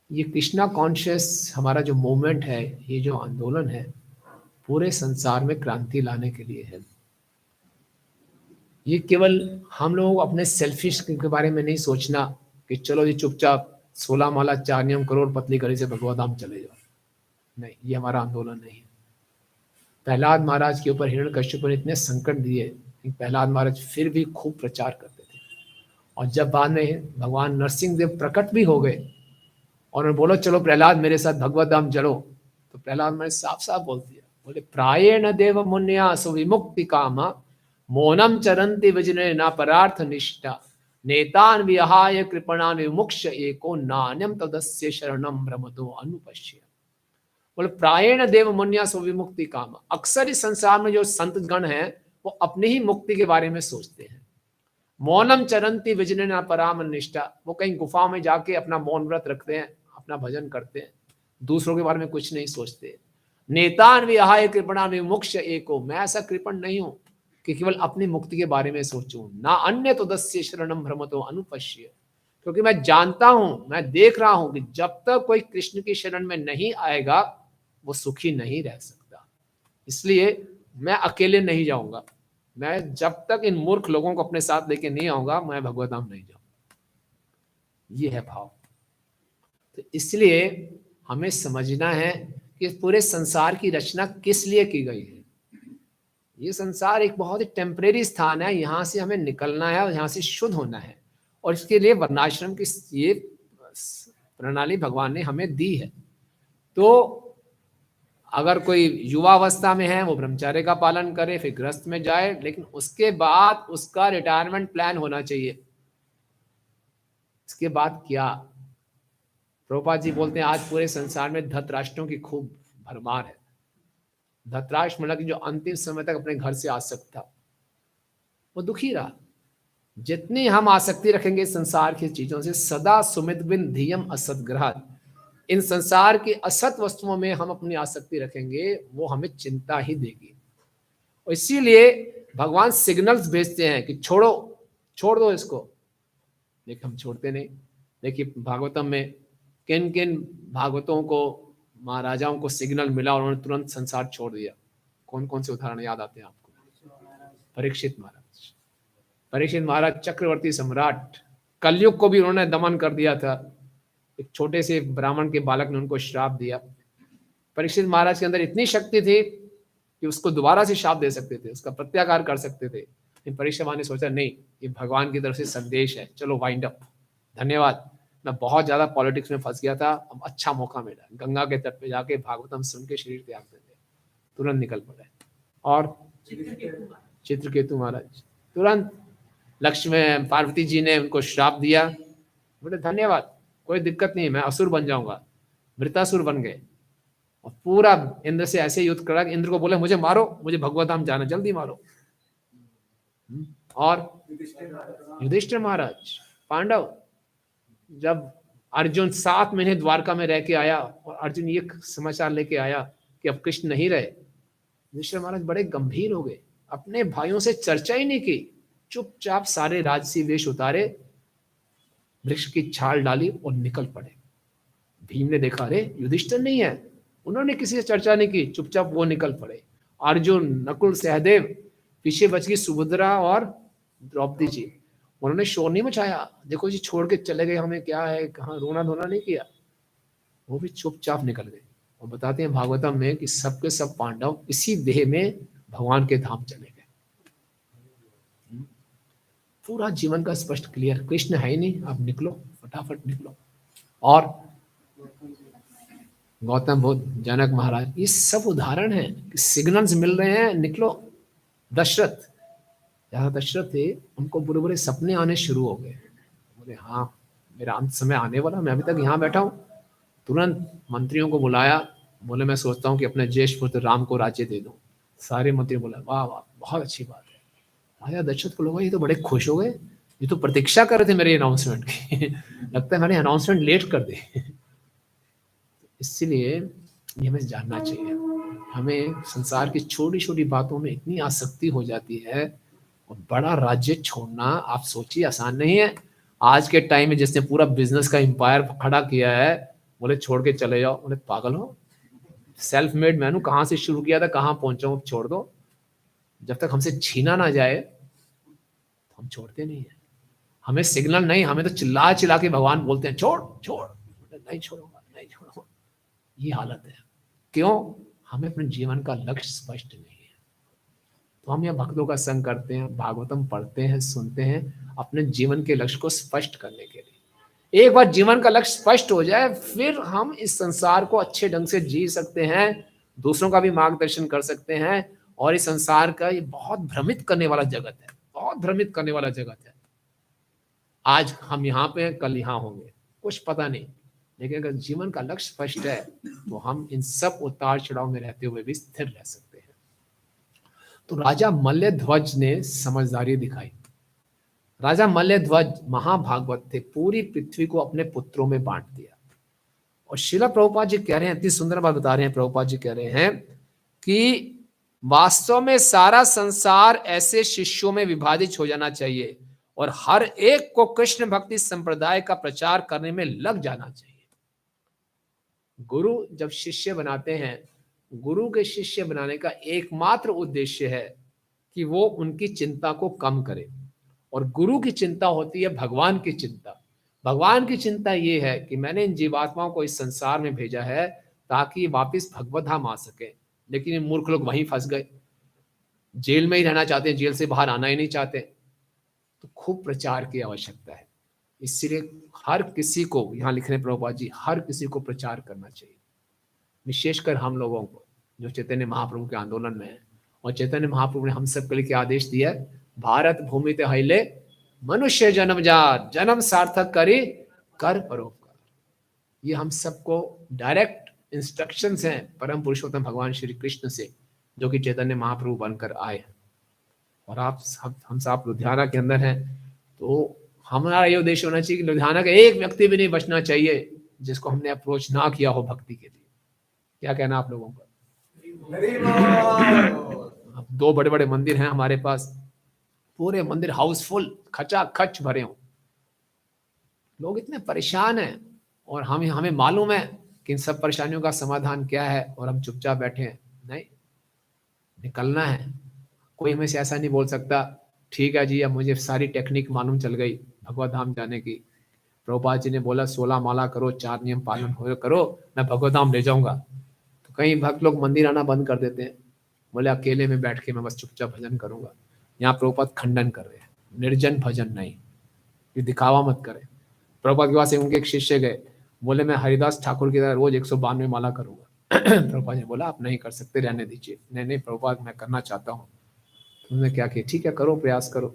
ये कृष्णा कॉन्शियस हमारा जो मूवमेंट है, ये जो आंदोलन है, पूरे संसार में क्रांति लाने के लिए है। ये केवल हम लोग अपने सेल्फिश के बारे में नहीं सोचना कि चलो ये चुपचाप 16 माला 4 नियम करोड़ पतली गली से भगवत धाम चले जाओ, नहीं, ये हमारा आंदोलन नहीं है। प्रहलाद महाराज के ऊपर हिरण्यकश्यप ने इतने संकट दिए, प्रहलाद महाराज फिर भी खूब प्रचार करते थे। और जब बाद में भगवान नरसिंह देव प्रकट भी हो गए और उन्होंने बोला चलो प्रहलाद मेरे साथ भगवत धाम चलो, तो प्रहलाद महाराज साफ साफ बोल दिया, बोले प्रायेण देव मुन्या सुविमुक्ति कामा मौनम चरंति विजने न परार्थ निष्ठा नेतान विहाय कृपणान विमुक्ष एको नान्यम तदस्य शरणम भ्रमतो अनुपश्य। बोले प्रायेण देव मुन्या सुविमुक्ति कामा, अक्सर इस संसार में जो संत गण हैं वो अपनी ही मुक्ति के बारे में सोचते हैं। मौनम चरंती विजनना पराम निष्ठा, वो कहीं गुफा में जाके अपना मौन व्रत रखते हैं, अपना भजन करते हैं, दूसरों के बारे में कुछ नहीं सोचते। नेतान विहाय कृपणा विमुक्ष एको, मैं ऐसा कृपण नहीं हूं कि केवल अपनी मुक्ति के बारे में सोचूं। ना अन्य तो दस्य शरणम भ्रमतो अनुपश्य, क्योंकि मैं जानता हूं, मैं देख रहा हूं कि जब तक कोई कृष्ण की शरण में नहीं आएगा वो सुखी नहीं रह सकता। इसलिए मैं अकेले नहीं जाऊंगा, मैं जब तक इन मूर्ख लोगों को अपने साथ लेके नहीं आऊंगा मैं भगवत धाम नहीं जाऊंगा। ये है भाव। तो इसलिए हमें समझना है कि पूरे संसार की रचना किस लिए की गई है। ये संसार एक बहुत ही टेम्परेरी स्थान है, यहाँ से हमें निकलना है और यहाँ से शुद्ध होना है, और इसके लिए वर्णाश्रम की ये प्रणाली भगवान ने हमें दी है। तो अगर कोई युवावस्था में है वो ब्रह्मचर्य का पालन करे, फिर गृहस्थ में जाए, लेकिन उसके बाद उसका रिटायरमेंट प्लान होना चाहिए। इसके बाद क्या, प्रभुपाद जी बोलते हैं आज पूरे संसार में धृतराष्ट्रों की खूब भरमार है। धृतराष्ट्र मतलब कि जो अंतिम समय तक अपने घर से आसक्त था वो दुखी रहा। जितनी हम आसक्ति रखेंगे संसार की चीजों से, सदा सुमित बिन धियम असदग्रहात, इन संसार की असत वस्तुओं में हम अपनी आसक्ति रखेंगे वो हमें चिंता ही देगी। और इसीलिए भगवान सिग्नल्स भेजते हैं कि छोड़ो, छोड़ दो इसको, लेकिन हम छोड़ते नहीं। देखिए भागवतम में किन किन भागवतों को, महाराजाओं को सिग्नल मिला और उन्होंने तुरंत संसार छोड़ दिया। कौन कौन से उदाहरण याद आते हैं आपको? परीक्षित महाराज, परीक्षित महाराज चक्रवर्ती सम्राट, कलयुग को भी उन्होंने दमन कर दिया था। एक छोटे से ब्राह्मण के बालक ने उनको श्राप दिया। परीक्षित महाराज के अंदर इतनी शक्ति थी कि उसको दोबारा से श्राप दे सकते थे, उसका प्रत्याकार कर सकते थे। लेकिन परीक्षित महाराज ने सोचा नहीं, ये भगवान की तरफ से संदेश है, चलो वाइंड अप, धन्यवाद, मैं बहुत ज्यादा पॉलिटिक्स में फंस गया था, अब अच्छा मौका मिला, गंगा के तट पे जाके भागवतम सुन के शरीर त्याग देते, तुरंत निकल पड़े। और चित्रकेतु महाराज तुरंत, लक्ष्मण पार्वती जी ने उनको श्राप दिया, बोले धन्यवाद, कोई दिक्कत नहीं, मैं असुर बन जाऊंगा, मृतासुर बन गए। और पूरा इंद्र से ऐसे युद्ध करा कि इंद्र को बोले मुझे मारो, मुझे भगवत धाम जाना, जल्दी मारो। और युधिष्ठिर महाराज, पांडव, जब अर्जुन 7 महीने द्वारका में रह के आया और अर्जुन ये समाचार लेके आया कि अब कृष्ण नहीं रहे, युधिष्ठिर महाराज बड़े गंभीर हो गए, अपने भाइयों से चर्चा ही नहीं की, चुपचाप सारे राजसी वेश उतारे, वृक्ष की छाल डाली और निकल पड़े। भीम ने देखा अरे युधिष्ठिर नहीं है, उन्होंने किसी से चर्चा नहीं की, चुपचाप वो निकल पड़े। अर्जुन, नकुल, सहदेव, पीछे बच गई सुभद्रा और द्रौपदी जी, उन्होंने शोर नहीं मचाया, देखो जी छोड़ के चले गए हमें, क्या है, कहाँ, रोना धोना नहीं किया, वो भी चुपचाप निकल गए। और बताते हैं भागवतम में कि सबके सब पांडव इसी देह में भगवान के धाम चले गए। पूरा जीवन का स्पष्ट क्लियर, कृष्ण है ही नहीं, अब निकलो, फटाफट निकलो। और गौतम बुद्ध, जनक महाराज, ये सब उदाहरण है कि सिग्नल्स मिल रहे हैं, निकलो। दशरथ, जहाँ दशरथ थे उनको बुरे बुरे सपने आने शुरू हो गए, बोले हाँ मेरा अंत समय आने वाला, मैं अभी तक यहाँ बैठा हूँ। तुरंत मंत्रियों को बुलाया, बोले मैं सोचता हूँ कि अपने ज्येष्ठ पुत्र राम को राज्य दे दूं। सारे मंत्री बोला वाह वाह बहुत अच्छी बात है। राजा दशरथ को लगा ये तो बड़े खुश हो गए, ये तो प्रतीक्षा कर रहे थे मेरे अनाउंसमेंट की लगता है मैंने अनाउंसमेंट लेट कर दी इसलिए ये हमें जानना चाहिए, हमें संसार की छोटी छोटी बातों में इतनी आसक्ति हो जाती है, और बड़ा राज्य छोड़ना आप सोचिए आसान नहीं है। आज के टाइम में जिसने पूरा बिजनेस का एम्पायर खड़ा किया है, बोले छोड़ के चले जाओ, बोले पागल हो, सेल्फ मेड मैन हूं, कहाँ से शुरू किया था कहाँ पहुंचा हूं, छोड़ दो। जब तक हमसे छीना ना जाए तो हम छोड़ते नहीं है। हमें सिग्नल नहीं, हमें तो चिल्ला चिल्ला के भगवान बोलते हैं छोड़ छोड़, नहीं छोड़ूंगा नहीं छोड़ूंगा। ये हालत है, क्यों? हमें अपने जीवन का लक्ष्य स्पष्ट नहीं है। तो हम यहाँ भक्तों का संग करते हैं, भागवतम पढ़ते हैं, सुनते हैं, अपने जीवन के लक्ष्य को स्पष्ट करने के लिए। एक बार जीवन का लक्ष्य स्पष्ट हो जाए, फिर हम इस संसार को अच्छे ढंग से जी सकते हैं, दूसरों का भी मार्गदर्शन कर सकते हैं। और इस संसार का ये बहुत भ्रमित करने वाला जगत है, बहुत भ्रमित करने वाला जगत है। आज हम यहाँ पे हैं, कल यहाँ होंगे, कुछ पता नहीं। लेकिन अगर जीवन का लक्ष्य स्पष्ट है तो हम इन सब उतार चढ़ाव में रहते हुए भी स्थिर रह सकते हैं। तो राजा मल्लध्वज ने समझदारी दिखाई। राजा मल्लध्वज महाभागवत थे, पूरी पृथ्वी को अपने पुत्रों में बांट दिया। और शिला प्रभुपाद जी कह रहे हैं, इतनी सुंदर बात बता रहे हैं, प्रभुपाद जी कह रहे हैं कि वास्तव में सारा संसार ऐसे शिष्यों में विभाजित हो जाना चाहिए और हर एक को कृष्ण भक्ति संप्रदाय का प्रचार करने में लग जाना चाहिए। गुरु जब शिष्य बनाते हैं, गुरु के शिष्य बनाने का एकमात्र उद्देश्य है कि वो उनकी चिंता को कम करे। और गुरु की चिंता होती है भगवान की चिंता। भगवान की चिंता ये है कि मैंने इन जीवात्माओं को इस संसार में भेजा है ताकि वापस भगवत धाम आ सके। लेकिन ये मूर्ख लोग वहीं फंस गए, जेल में ही रहना चाहते हैं, जेल से बाहर आना ही नहीं चाहते। तो खूब प्रचार की आवश्यकता है। इसलिए हर किसी को, यहाँ लिख रहे हैं प्रभुपाद जी, हर किसी को प्रचार करना चाहिए, विशेषकर हम लोगों को जो चैतन्य महाप्रभु के आंदोलन में है। और चैतन्य महाप्रभु ने हम सबके लिए क्या आदेश दिया है? भारत भूमि ते हिले मनुष्य जन्म जात, जन्म सार्थक करी कर परोपकार। ये हम सबको डायरेक्ट इंस्ट्रक्शंस हैं परम पुरुषोत्तम भगवान श्री कृष्ण से, जो कि चैतन्य महाप्रभु बनकर आए हैं। और हम सब लुधियाना के अंदर हैं, तो हमारा ये उद्देश्य होना चाहिए कि लुधियाना का एक व्यक्ति भी नहीं बचना चाहिए जिसको हमने अप्रोच ना किया हो भक्ति के लिए। क्या कहना आप लोगों का? अब 2 बड़े बड़े मंदिर हैं हमारे पास, पूरे मंदिर हाउसफुल, खचाखच भरे हों, लोग इतने परेशान हैं और हमें मालूम है कि इन सब परेशानियों का समाधान क्या है, और हम चुपचाप बैठे हैं। नहीं, निकलना है। कोई हमें से ऐसा नहीं बोल सकता ठीक है जी अब मुझे सारी टेक्निक मालूम चल गई भगवत धाम जाने की। प्रभुपाद जी ने बोला 16 माला करो, 4 नियम पालन करो, मैं भगवत धाम ले जाऊंगा। तो कई भक्त लोग मंदिर आना बंद कर देते हैं, बोले अकेले में बैठ के मैं बस चुपचाप भजन करूंगा। यहाँ प्रभुपाद खंडन कर रहे हैं, निर्जन भजन नहीं, ये दिखावा मत करें। प्रभुपाद के पास उनके एक शिष्य गए, बोले मैं हरिदास ठाकुर की तरह रोज 192 माला करूंगा। प्रभुपाद ने बोला आप नहीं कर सकते, रहने दीजिए। नहीं प्रभुपाद मैं करना चाहता हूँ। तुमने क्या किया? ठीक है करो, प्रयास करो।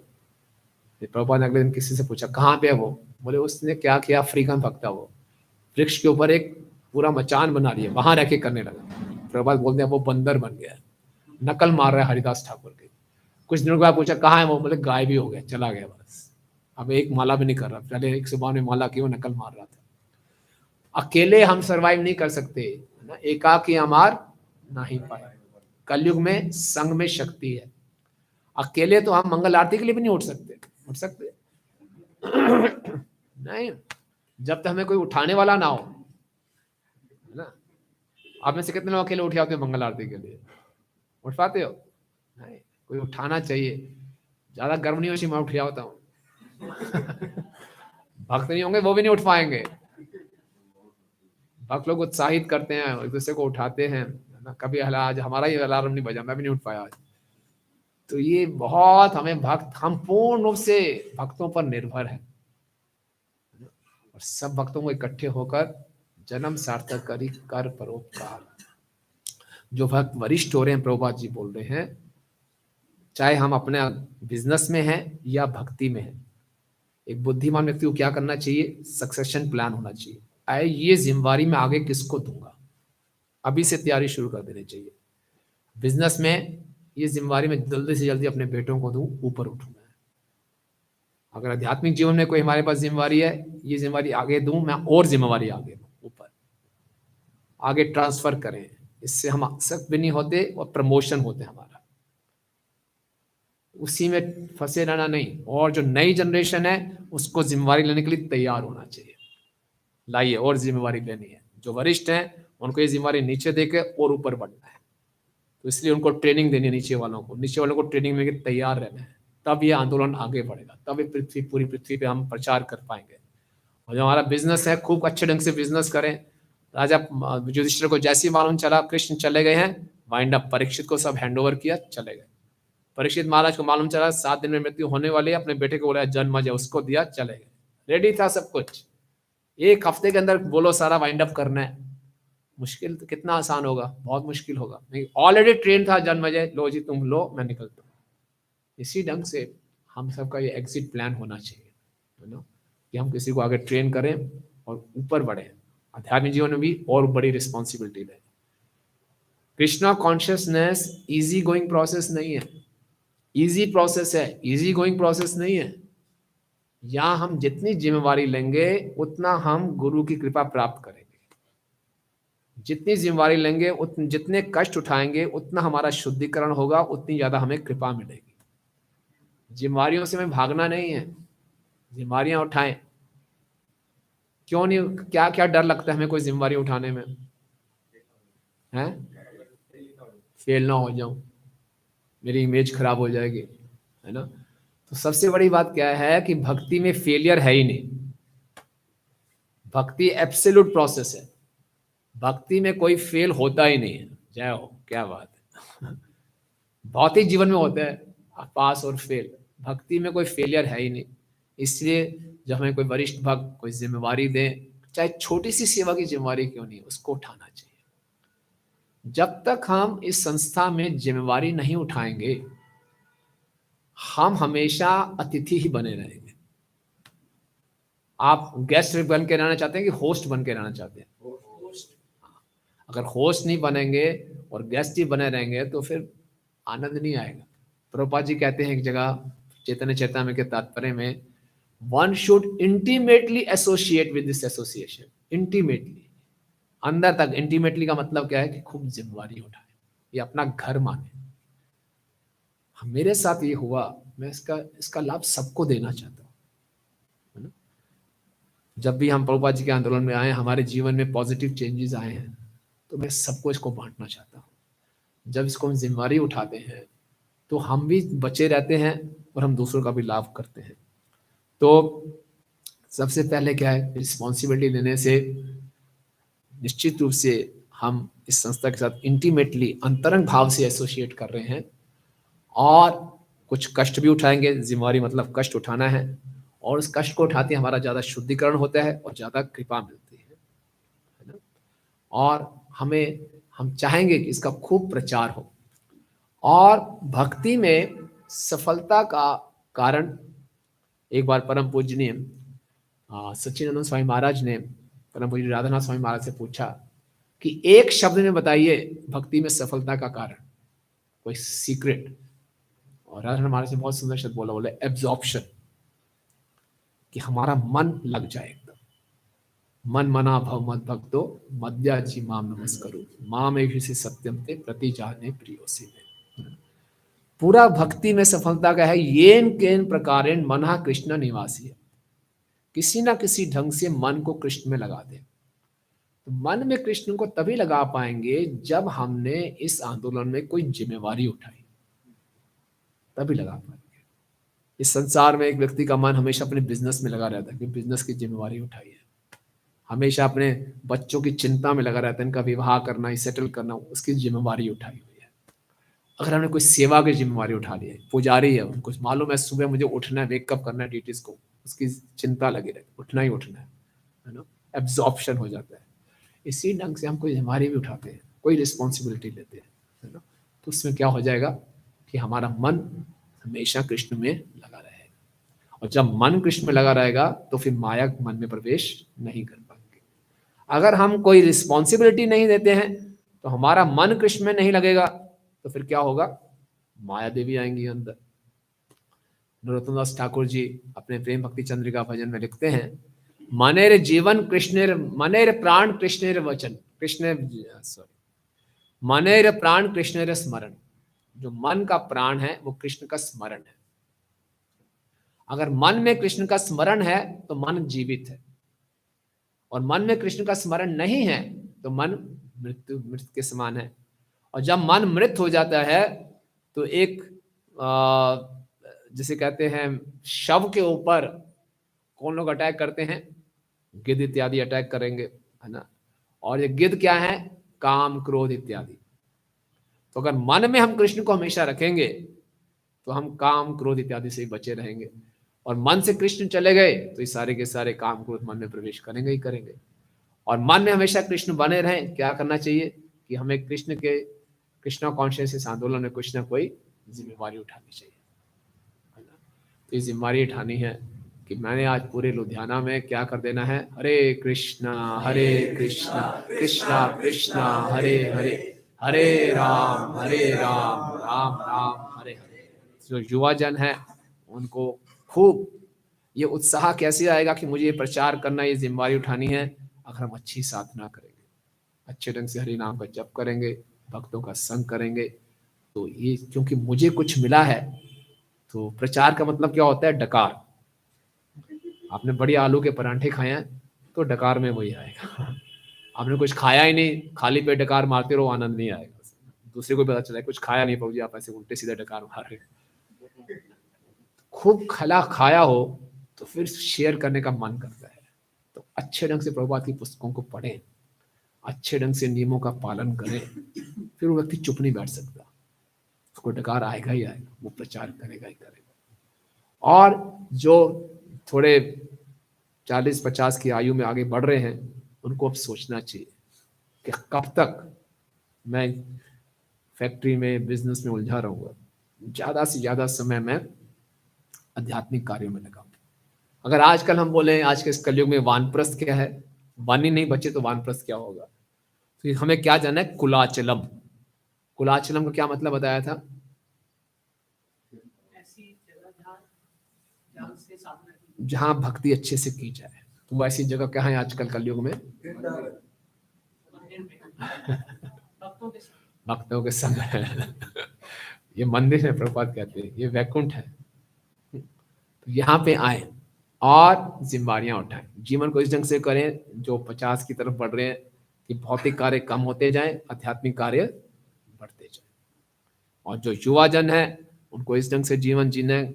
प्रभुपाद ने अगले दिन किसी से पूछा कहाँ पे है वो? बोले उसने क्या किया, अफ्रीकन भक्त है वो, वृक्ष के ऊपर एक पूरा मचान बना लिया, वहां रह के करने लगा। प्रभुपाद बोलते हैं वो बंदर बन गया, नकल मार रहा है हरिदास ठाकुर की। कुछ दिनों के बाद पूछा कहाँ है वो? बोले गायब ही हो गया, चला गया बस, अब एक माला भी नहीं कर रहा। पहले 192 माला की वो नकल मार रहा था। अकेले हम सरवाइव नहीं कर सकते ना, एकाकी अमार नहीं पाए। कलयुग में संग में शक्ति है। अकेले तो हम मंगल आरती के लिए भी नहीं उठ सकते नहीं, जब तक हमें कोई उठाने वाला ना हो, है ना। आप में से कितने लोग अकेले उठ जाते हो मंगल आरती के लिए? उठ पाते हो? नहीं, कोई उठाना चाहिए। ज्यादा गर्म नहीं हो, मैं उठ जाता हूँ। भक्त नहीं होंगे वो भी नहीं उठ पाएंगे। भक्त लोग उत्साहित करते हैं, एक दूसरे को उठाते हैं ना। कभी आज हमारा ही अलार्म नहीं बजा, मैं भी नहीं उठ पाया आज। तो ये बहुत हम पूर्ण रूप से भक्तों पर निर्भर है, और सब भक्तों को इकट्ठे होकर जन्म सार्थक करी कर परोपकार। जो भक्त वरिष्ठ हो रहे हैं, प्रभुपाद जी बोल रहे हैं, चाहे हम अपने बिजनेस में हैं या भक्ति में हैं, एक बुद्धिमान व्यक्ति को क्या करना चाहिए? सक्सेशन प्लान होना चाहिए। ये जिम्मेवारी मैं आगे किसको दूंगा, अभी से तैयारी शुरू कर देनी चाहिए। बिजनेस में ये जिम्मेवारी मैं जल्दी से जल्दी अपने बेटों को दूं, ऊपर उठूंगा। अगर आध्यात्मिक जीवन में कोई हमारे पास जिम्मेवारी है, ये जिम्मेवारी आगे दूं मैं, और जिम्मेवारी आगे दूं, ऊपर आगे ट्रांसफर करें। इससे हम आसक्त भी नहीं होते और प्रमोशन होते हमारा। उसी में फंसे रहना नहीं, और जो नई जनरेशन है उसको जिम्मेवारी लेने के लिए तैयार होना चाहिए। लाइए और जिम्मेवारी लेनी है। जो वरिष्ठ हैं उनको ये जिम्मेवारी नीचे देके और ऊपर बढ़ना है, तो इसलिए उनको ट्रेनिंग देनी है। नीचे वालों को ट्रेनिंग में तैयार रहना है, तब ये आंदोलन आगे बढ़ेगा, तब ये पूरी पृथ्वी पे हम प्रचार कर पाएंगे। और जो हमारा बिजनेस है, खूब अच्छे ढंग से बिजनेस करें। राजा युधिष्ठिर को जैसे ही मालूम चला कृष्ण चले गए हैं, वाइंड अप, परीक्षित को सब हैंड ओवर किया, चले गए। परीक्षित महाराज को मालूम चला 7 दिन में मृत्यु होने वाली है, अपने बेटे को बोला जन्म जा, उसको दिया, चले गए। रेडी था सब कुछ, 1 हफ्ते के अंदर बोलो सारा वाइंड अप करना है। मुश्किल तो कितना आसान होगा, बहुत मुश्किल होगा। नहीं, ऑलरेडी ट्रेन था जन्मजय, लो जी तुम लो, मैं निकलता हूँ। इसी ढंग से हम सबका ये एग्जिट प्लान होना चाहिए, है ना, कि हम किसी को आगे ट्रेन करें और ऊपर बढ़े, आध्यात्मिक जीवन में भी और बड़ी रिस्पॉन्सिबिलिटी लें। Krishna consciousness easy going process नहीं है, इजी प्रोसेस है, इजी गोइंग प्रोसेस नहीं है। यहाँ हम जितनी जिम्मेवारी लेंगे उतना हम गुरु की कृपा प्राप्त करेंगे, जितनी जिम्मेवारी लेंगे उतने, जितने कष्ट उठाएंगे उतना हमारा शुद्धिकरण होगा, उतनी ज्यादा हमें कृपा मिलेगी। जिम्मेवारियों से हमें भागना नहीं है, जिम्मेवारियां उठाएं। क्यों नहीं, क्या क्या डर लगता है हमें कोई जिम्मेवारी उठाने में? हैं, फेल ना हो जाऊं, मेरी इमेज खराब हो जाएगी, है ना। तो सबसे बड़ी बात क्या है कि भक्ति में फेलियर है ही नहीं, भक्ति एब्सोल्यूट प्रोसेस है, भक्ति में कोई फेल होता ही नहीं है। जय हो, क्या बात है। भौतिक जीवन में होता है पास और फेल, भक्ति में कोई फेलियर है ही नहीं। इसलिए जब हमें कोई वरिष्ठ भक्त कोई जिम्मेवारी दें, चाहे छोटी सी सेवा की जिम्मेवारी क्यों नहीं, उसको उठाना चाहिए। जब तक हम इस संस्था में जिम्मेवारी नहीं उठाएंगे, हम हमेशा अतिथि ही बने रहेंगे। आप गेस्ट बन के रहना चाहते हैं कि होस्ट बन के रहना चाहते हैं? अगर होस्ट नहीं बनेंगे और गेस्ट ही बने रहेंगे तो फिर आनंद नहीं आएगा। प्रभुपाद जी कहते हैं एक जगह चैतन्य चैतामृत के तात्पर्य में, one should intimately associate with this association. Intimately, अंदर तक। इंटीमेटली का मतलब क्या है कि खूब जिम्मेवारी उठाए, ये अपना घर माने। मेरे साथ ये हुआ, मैं इसका लाभ सबको देना चाहता हूँ, है ना। जब भी हम प्रभुपाद जी के आंदोलन में आए, हमारे जीवन में पॉजिटिव चेंजेस आए हैं, तो मैं सबको इसको बांटना चाहता हूँ। जब इसको हम जिम्मेवारी उठाते हैं तो हम भी बचे रहते हैं और हम दूसरों का भी लाभ करते हैं। तो सबसे पहले क्या है, रिस्पॉन्सिबिलिटी लेने से निश्चित रूप से हम इस संस्था के साथ इंटीमेटली अंतरंग भाव से एसोसिएट कर रहे हैं, और कुछ कष्ट भी उठाएंगे। जिम्मेवारी मतलब कष्ट उठाना है, और उस कष्ट को उठाते हमारा ज़्यादा शुद्धिकरण होता है और ज़्यादा कृपा मिलती है ना। और हम चाहेंगे कि इसका खूब प्रचार हो। और भक्ति में सफलता का कारण, एक बार परम पूजनीय सच्चिदानंद स्वामी महाराज ने परम पूज्य राधानाथ स्वामी महाराज से पूछा कि एक शब्द में बताइए भक्ति में सफलता का कारण, कोई सीक्रेट। और राधानाथ महाराज ने बहुत सुंदर शब्द बोले एब्जॉर्प्शन, कि हमारा मन लग जाए एकदम। मन मना भव मद भक्तो मद्याजी माम नमस्करो माम एभिषि सत्यम ते प्रति जाने प्रियोसी में। पूरा भक्ति में सफलता का है, येन केन प्रकारेण मनः कृष्ण निवासी है। किसी ना किसी ढंग से मन को कृष्ण में लगा दे। तो मन में कृष्ण को तभी लगा पाएंगे जब हमने इस आंदोलन में कोई जिम्मेवारी उठाई, तभी लगा पाएंगे। इस संसार में एक व्यक्ति का मन हमेशा अपने बिजनेस में लगा रहता है कि बिजनेस की जिम्मेवारी उठाई है, हमेशा अपने बच्चों की चिंता में लगा रहता है, इनका विवाह करना, सेटल करना, उसकी जिम्मेवारी उठाई हुई है। अगर हमने कोई सेवा की जिम्मेवारी उठा ली है, पुजारी है, उनको मालूम है सुबह मुझे उठना है, वेकअप करना है ड्यूटीज को, उसकी चिंता लगी रहती, उठना ही उठना है ना। एब्जॉर्प्शन हो जाता है। इसी ढंग से हम कोई जिम्मेवारी भी उठाते हैं, कोई रिस्पॉन्सिबिलिटी लेते हैं, है ना, तो उसमें क्या हो जाएगा कि हमारा मन हमेशा कृष्ण में लगा रहेगा। और जब मन कृष्ण में लगा रहेगा तो फिर माया मन में प्रवेश नहीं कर पाएंगे। अगर हम कोई रिस्पॉन्सिबिलिटी नहीं देते हैं तो हमारा मन कृष्ण में नहीं लगेगा, तो फिर क्या होगा, माया देवी आएंगी अंदर। नरोत्तम दास ठाकुर जी अपने प्रेम भक्ति चंद्रिका भजन में लिखते हैं, मनेर जीवन कृष्णेर, मनेर प्राण कृष्णेर वचन, मनेर प्राण कृष्णेर स्मरण। जो मन का प्राण है वो कृष्ण का स्मरण है। अगर मन में कृष्ण का स्मरण है तो मन जीवित है, और मन में कृष्ण का स्मरण नहीं है तो मन मृत के समान है। और जब मन मृत हो जाता है तो एक जिसे कहते हैं शव के ऊपर कौन लोग अटैक करते हैं, गिद्ध इत्यादि अटैक करेंगे, है ना। और ये गिद्ध क्या है, काम क्रोध इत्यादि। तो अगर मन में हम कृष्ण को हमेशा रखेंगे तो हम काम क्रोध इत्यादि से बचे रहेंगे। और मन से कृष्ण चले गए तो ये सारे के सारे काम क्रोध मन में प्रवेश करेंगे ही करेंगे। और मन में हमेशा कृष्ण बने रहें, क्या करना चाहिए कि हमें कृष्णा कॉन्शियसनेस आंदोलन में कुछ ना कोई जिम्मेवारी उठानी चाहिए, है ना। तो ये जिम्मेवारी उठानी है कि मैंने आज पूरे लुधियाना में क्या कर देना है, हरे कृष्णा कृष्णा कृष्णा हरे हरे, हरे राम राम राम हरे हरे। जो युवा जन है उनको खूब ये उत्साह कैसे आएगा कि मुझे ये प्रचार करना, ये जिम्मेवारी उठानी है, अगर हम अच्छी साधना करेंगे, अच्छे ढंग से हरि नाम का जप करेंगे, भक्तों का संग करेंगे। तो ये क्योंकि मुझे कुछ मिला है, तो प्रचार का मतलब क्या होता है, डकार। आपने बड़ी आलू के परांठे खाए हैं तो डकार में वही आएगा। आपने कुछ खाया ही नहीं, खाली पेट डकार मारते रहो, आनंद नहीं आएगा। दूसरे को पता चला कुछ खाया नहीं प्रभु जी, आप ऐसे उल्टे सीधे डकार मार रहे। खूब खाया हो तो फिर शेयर करने का मन करता है। तो अच्छे ढंग से प्रभुपाद की पुस्तकों को पढ़ें, अच्छे ढंग से नियमों का पालन करें, फिर वो व्यक्ति चुप नहीं बैठ सकता, उसको डकार आएगा ही आएगा, वो प्रचार करेगा ही करेगा। और जो थोड़े 40-50 की आयु में आगे बढ़ रहे हैं, उनको अब सोचना चाहिए कि कब तक मैं फैक्ट्री में, बिजनेस में उलझा रहूंगा। ज्यादा से ज्यादा समय मैं आध्यात्मिक कार्यों में लगाऊं। अगर आजकल हम बोले, आज के इस कलयुग में वानप्रस्थ क्या है, वन ही नहीं बचे तो वानप्रस्थ क्या होगा। तो हमें क्या जानना है, कुलाचलम। कुलाचलम का क्या मतलब बताया था, ऐसी जहां भक्ति अच्छे से की जाए। तो वैसी जगह क्या है आजकल कलयुग में, भक्तों के संग है। ये मंदिर है, प्रभुपाद कहते हैं ये वैकुंठ है। तो यहाँ पे आए और जिम्मेवारियां उठाएं, जीवन को इस ढंग से करें जो 50 की तरफ बढ़ रहे हैं कि भौतिक कार्य कम होते जाएं, आध्यात्मिक कार्य बढ़ते जाएं। और जो युवा जन है उनको इस ढंग से जीवन जीना है,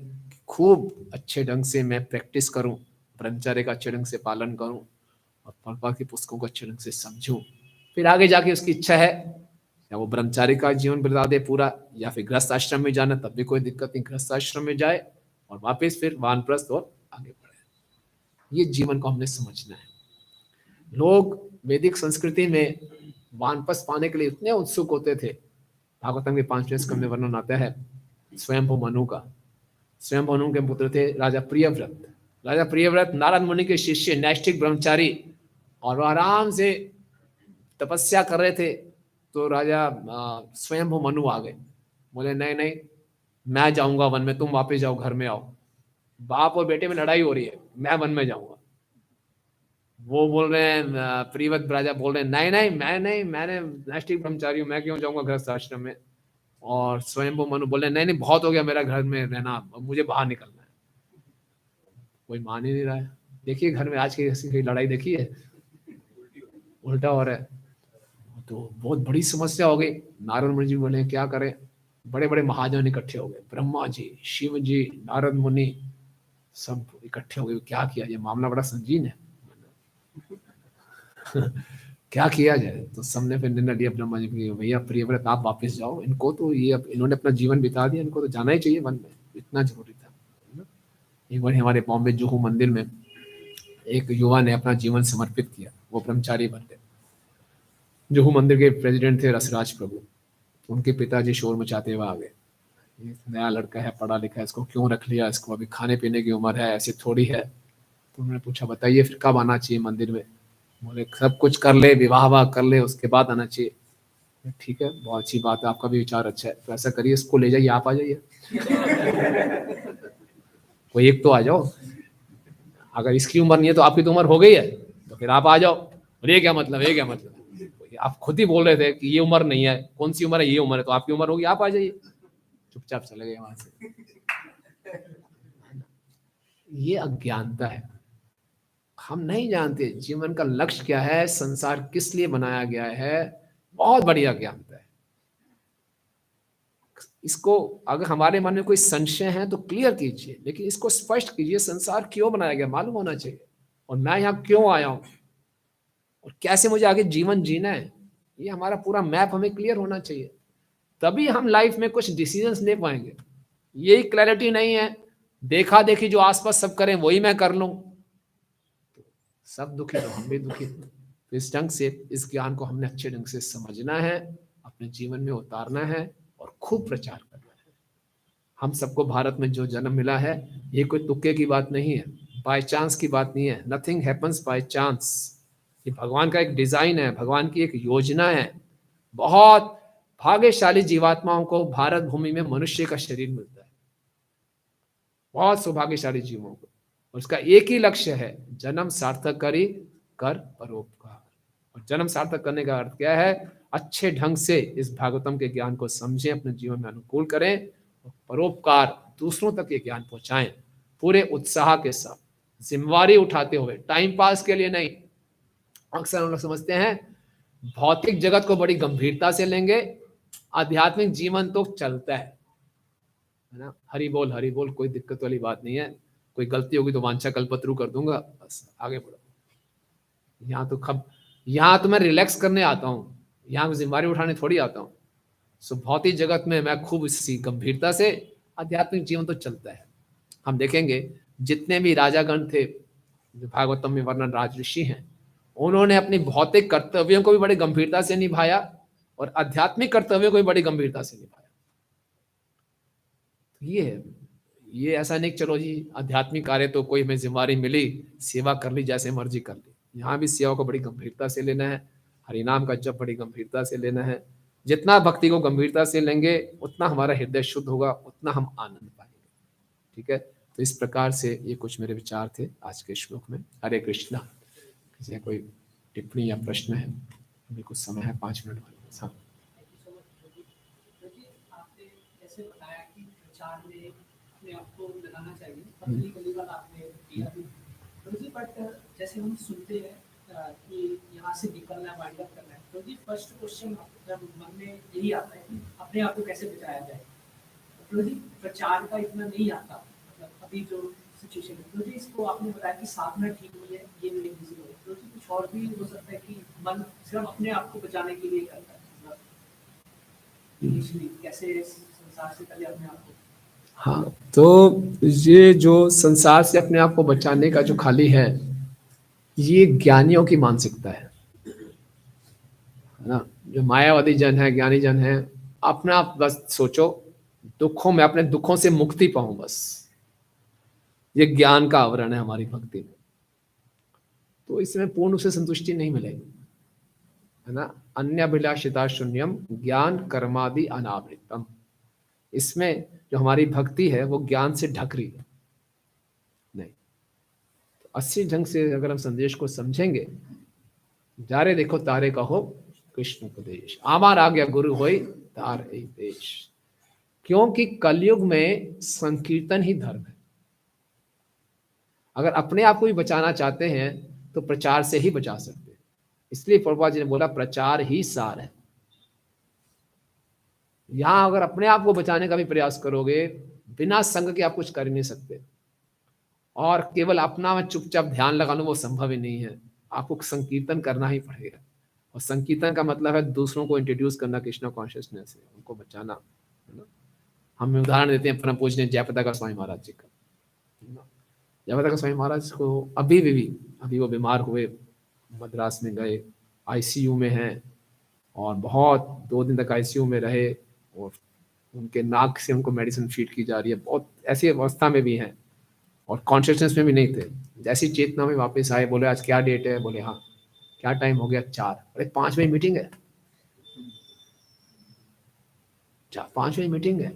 खूब अच्छे ढंग से मैं प्रैक्टिस करूं, ब्रह्मचर्य का अच्छे ढंग से पालन करूं और प्रभुपाद की पुस्तकों को अच्छे ढंग से समझूं। फिर आगे जाके उसकी इच्छा है या वो ब्रह्मचारी का जीवन बिता दे पूरा, या फिर गृहस्थ आश्रम में जाना, तब भी कोई दिक्कत नहीं, गृहस्थ आश्रम में जाए और वापस फिर वानप्रस्थ और आगे बढ़े। ये जीवन को हमने समझना है। लोग वैदिक संस्कृति में वानप्रस्थ पाने के लिए इतने उत्सुक होते थे। भागवतम के 5वें स्कंद में वर्णन आता है स्वयंभू मनु का। स्वयंभू मनु के पुत्र थे राजा प्रियव्रत। राजा प्रियव्रत नारद मुनि के शिष्य, नैष्ठिक ब्रह्मचारी, और वह आराम से तपस्या कर रहे थे। तो राजा स्वयंभू मनु आ गए, बोले नहीं नहीं, मैं जाऊंगा वन में, तुम वापस जाओ, घर में आओ। बाप और बेटे में लड़ाई हो रही है, मैं वन में जाऊंगा। वो बोल रहे हैं, प्रियव्रत राजा बोल रहे हैं नहीं नहीं, मैंने नैष्ठिक ब्रह्मचारी हूँ, मैं क्यों जाऊंगा गृहस्थ आश्रम में। और स्वयंभू मनु बोले नहीं नहीं, बहुत हो गया मेरा घर में रहना, मुझे बाहर निकलना है। कोई मान ही नहीं रहा है। देखिए घर में आज की लड़ाई देखिए, उल्टा हो रहा है। तो बहुत बड़ी समस्या हो गई। नारद मुनि जी बोले क्या करें, बड़े बड़े महाजन इकट्ठे हो गए, ब्रह्मा जी, शिव जी, नारद मुनि सब इकट्ठे हो गए। क्या किया जाए, मामला बड़ा संगीन है। क्या किया जाए, तो सबने फिर निर्णय लिया ब्रह्मा जी की, भैया प्रियव्रत आप वापस जाओ, इनको तो ये अब इन्होंने अपना जीवन बिता दिया, इनको तो जाना ही चाहिए वन में, इतना जरूरी था। एक बार हमारे बॉम्बे जुहू मंदिर में एक युवा ने अपना जीवन समर्पित किया, वो ब्रह्मचारी बन गए। जुहू मंदिर के प्रेसिडेंट थे रसराज प्रभु। उनके पिताजी शोर मचाते हुए आ गए, ये नया लड़का है, पढ़ा लिखा है, इसको क्यों रख लिया, इसको अभी खाने पीने की उम्र है, ऐसे थोड़ी है। तो उन्होंने पूछा बताइए फिर कब आना चाहिए मंदिर में। बोले सब कुछ कर ले, विवाह कर ले, उसके बाद आना चाहिए। ठीक है, बहुत अच्छी बात है, आपका भी विचार अच्छा है, तो ऐसा करिए इसको ले जाइए, आप आ जाइए। कोई एक तो आ जाओ, अगर इसकी उम्र नहीं है तो आपकी तो उम्र हो गई है, तो फिर आप आ जाओ। और ये क्या मतलब, ये क्या मतलब, आप खुद ही बोल रहे थे कि ये उम्र नहीं है, कौन सी उम्र है, ये उम्र है, तो आपकी उम्र होगी, आप आ जाइए। चुपचाप चले गए वहां से। ये अज्ञानता है, हम नहीं जानते जीवन का लक्ष्य क्या है, संसार किस लिए बनाया गया है, बहुत बड़ी अज्ञानता है। इसको अगर हमारे मन में कोई संशय है तो क्लियर कीजिए, लेकिन इसको स्पष्ट कीजिए, संसार क्यों बनाया गया मालूम होना चाहिए, और मैं यहाँ क्यों आया हूं, और कैसे मुझे आगे जीवन जीना है, ये हमारा पूरा मैप हमें क्लियर होना चाहिए। तभी हम लाइफ में कुछ डिसीजंस ले पाएंगे। यही क्लैरिटी नहीं है, देखा देखी जो आसपास सब करें वही मैं कर लूं, सब दुखी तो हम भी दुखी। तो इस ढंग से इस ज्ञान को हमने अच्छे ढंग से समझना है, अपने जीवन में उतारना है और खूब प्रचार करना है। हम सबको भारत में जो जन्म मिला है, ये कोई तुक्के की बात नहीं है, बाय चांस की बात नहीं है। Nothing happens by chance. ये भगवान का एक डिजाइन है, भगवान की एक योजना है। बहुत भाग्यशाली जीवात्माओं को भारत भूमि में मनुष्य का शरीर मिलता है, बहुत सौभाग्यशाली जीवों को। और उसका एक ही लक्ष्य है, जन्म सार्थक करी कर परोपकार। और जन्म सार्थक करने का अर्थ क्या है? अच्छे ढंग से इस भागवतम के ज्ञान को समझें, अपने जीवन में अनुकूल करें और परोपकार दूसरों तक ये ज्ञान पहुंचाएं पूरे उत्साह के साथ, जिम्मेवारी उठाते हुए, टाइम पास के लिए नहीं। अक्सर हम लोग समझते हैं भौतिक जगत को बड़ी गंभीरता से लेंगे, आध्यात्मिक जीवन तो चलता है ना। हरि बोल, कोई दिक्कत वाली बात नहीं है। कोई गलती होगी तो वांछा कल्पतरु कर दूंगा, बस आगे बढ़ो। यहाँ तो मैं रिलैक्स करने आता हूँ, यहाँ जिम्मेवारी उठाने थोड़ी आता हूँ। सो भौतिक जगत में मैं खूब इसी गंभीरता से, आध्यात्मिक जीवन तो चलता है। हम देखेंगे जितने भी राजागण थे जो भागवतम में वर्णन राज ऋषि हैं, उन्होंने अपनी भौतिक कर्तव्यों को भी बड़ी गंभीरता से निभाया और आध्यात्मिक कर्तव्यों को भी बड़ी गंभीरता से निभाया। ये ऐसा नहीं चलो जी आध्यात्मिक कार्य तो कोई हमें जिम्मेवारी मिली, सेवा कर ली, जैसे मर्जी कर ली। यहाँ भी सेवा को बड़ी गंभीरता से लेना है, हरिनाम का जप बड़ी गंभीरता से लेना है। जितना भक्ति को गंभीरता से लेंगे उतना हमारा हृदय शुद्ध होगा, उतना हम आनंद पाएंगे। ठीक है, तो इस प्रकार से ये कुछ मेरे विचार थे आज के श्लोक में। हरे कृष्णा। किसी कोई टिप्पणी या प्रश्न है? अभी कुछ समय है, 5 मिनट वाले। हाँ, आपको लगाना चाहिए, पहली बात आपने किया भी। तो जी बट जैसे हम सुनते हैं कि यहाँ से निकलना है, वाइंड अप करना है, तो जी फर्स्ट क्वेश्चन जब मन में यही आता है कि अपने आप को कैसे बचाया जाए। तो जी प्रचार का इतना नहीं आता, मतलब अभी जो सिचुएशन है, तो जी इसको आपने बताया कि साधना ठीक हुई है, ये मेरे बिजी हो, तो जी कुछ और भी हो सकता है कि मन सिर्फ अपने आप को बचाने के लिए करता है, मतलब कैसे संसार से पहले अपने आप को। हाँ, तो ये जो संसार से अपने आप को बचाने का जो खाली है, ये ज्ञानियों की मानसिकता है ना। जो मायावादी जन है, ज्ञानी जन है, अपना आप बस सोचो दुखों में, अपने दुखों से मुक्ति पाऊं, बस ये ज्ञान का आवरण है हमारी भक्ति में। तो इसमें पूर्ण रूप से संतुष्टि नहीं मिलेगी, है ना। अन्याभिलाषिता शून्यम ज्ञान कर्मादि अनावृतम। इसमें जो हमारी भक्ति है वो ज्ञान से ढक रही है नहीं। तो अच्छी ढंग से अगर हम संदेश को समझेंगे, जारे देखो तारे कहो कृष्ण उपदेश, आमार आज्ञा गुरु होई तार ए देश। क्योंकि कलयुग में संकीर्तन ही धर्म है। अगर अपने आप को भी बचाना चाहते हैं तो प्रचार से ही बचा सकते हैं। इसलिए प्रभुपाद जी ने बोला प्रचार ही सार है। यहां अगर अपने आप को बचाने का भी प्रयास करोगे, बिना संग के आप कुछ कर नहीं सकते। और केवल अपना में चुपचाप ध्यान लगा लो, वो संभव ही नहीं है। आपको संकीर्तन करना ही पड़ेगा। और संकीर्तन का मतलब है दूसरों को इंट्रोड्यूस करना कृष्ण कॉन्शियसनेस से, उनको बचाना, है ना। हम उदाहरण देते हैं परम पूजनीय जयप्रदा स्वामी महाराज जी का। जयप्रदा स्वामी महाराज को अभी वो बीमार हुए, मद्रास में गए, आईसीयू में हैं और बहुत 2 दिन तक आईसीयू में रहे और उनके नाक से उनको मेडिसिन फीड की जा रही है, बहुत ऐसी अवस्था में भी हैं और कॉन्शियसनेस में भी नहीं थे। जैसी चेतना में वापस आए, बोले आज क्या डेट है? बोले हाँ। क्या टाइम हो गया? 4। अरे 5 बजे मीटिंग है, 5 बजे मीटिंग है।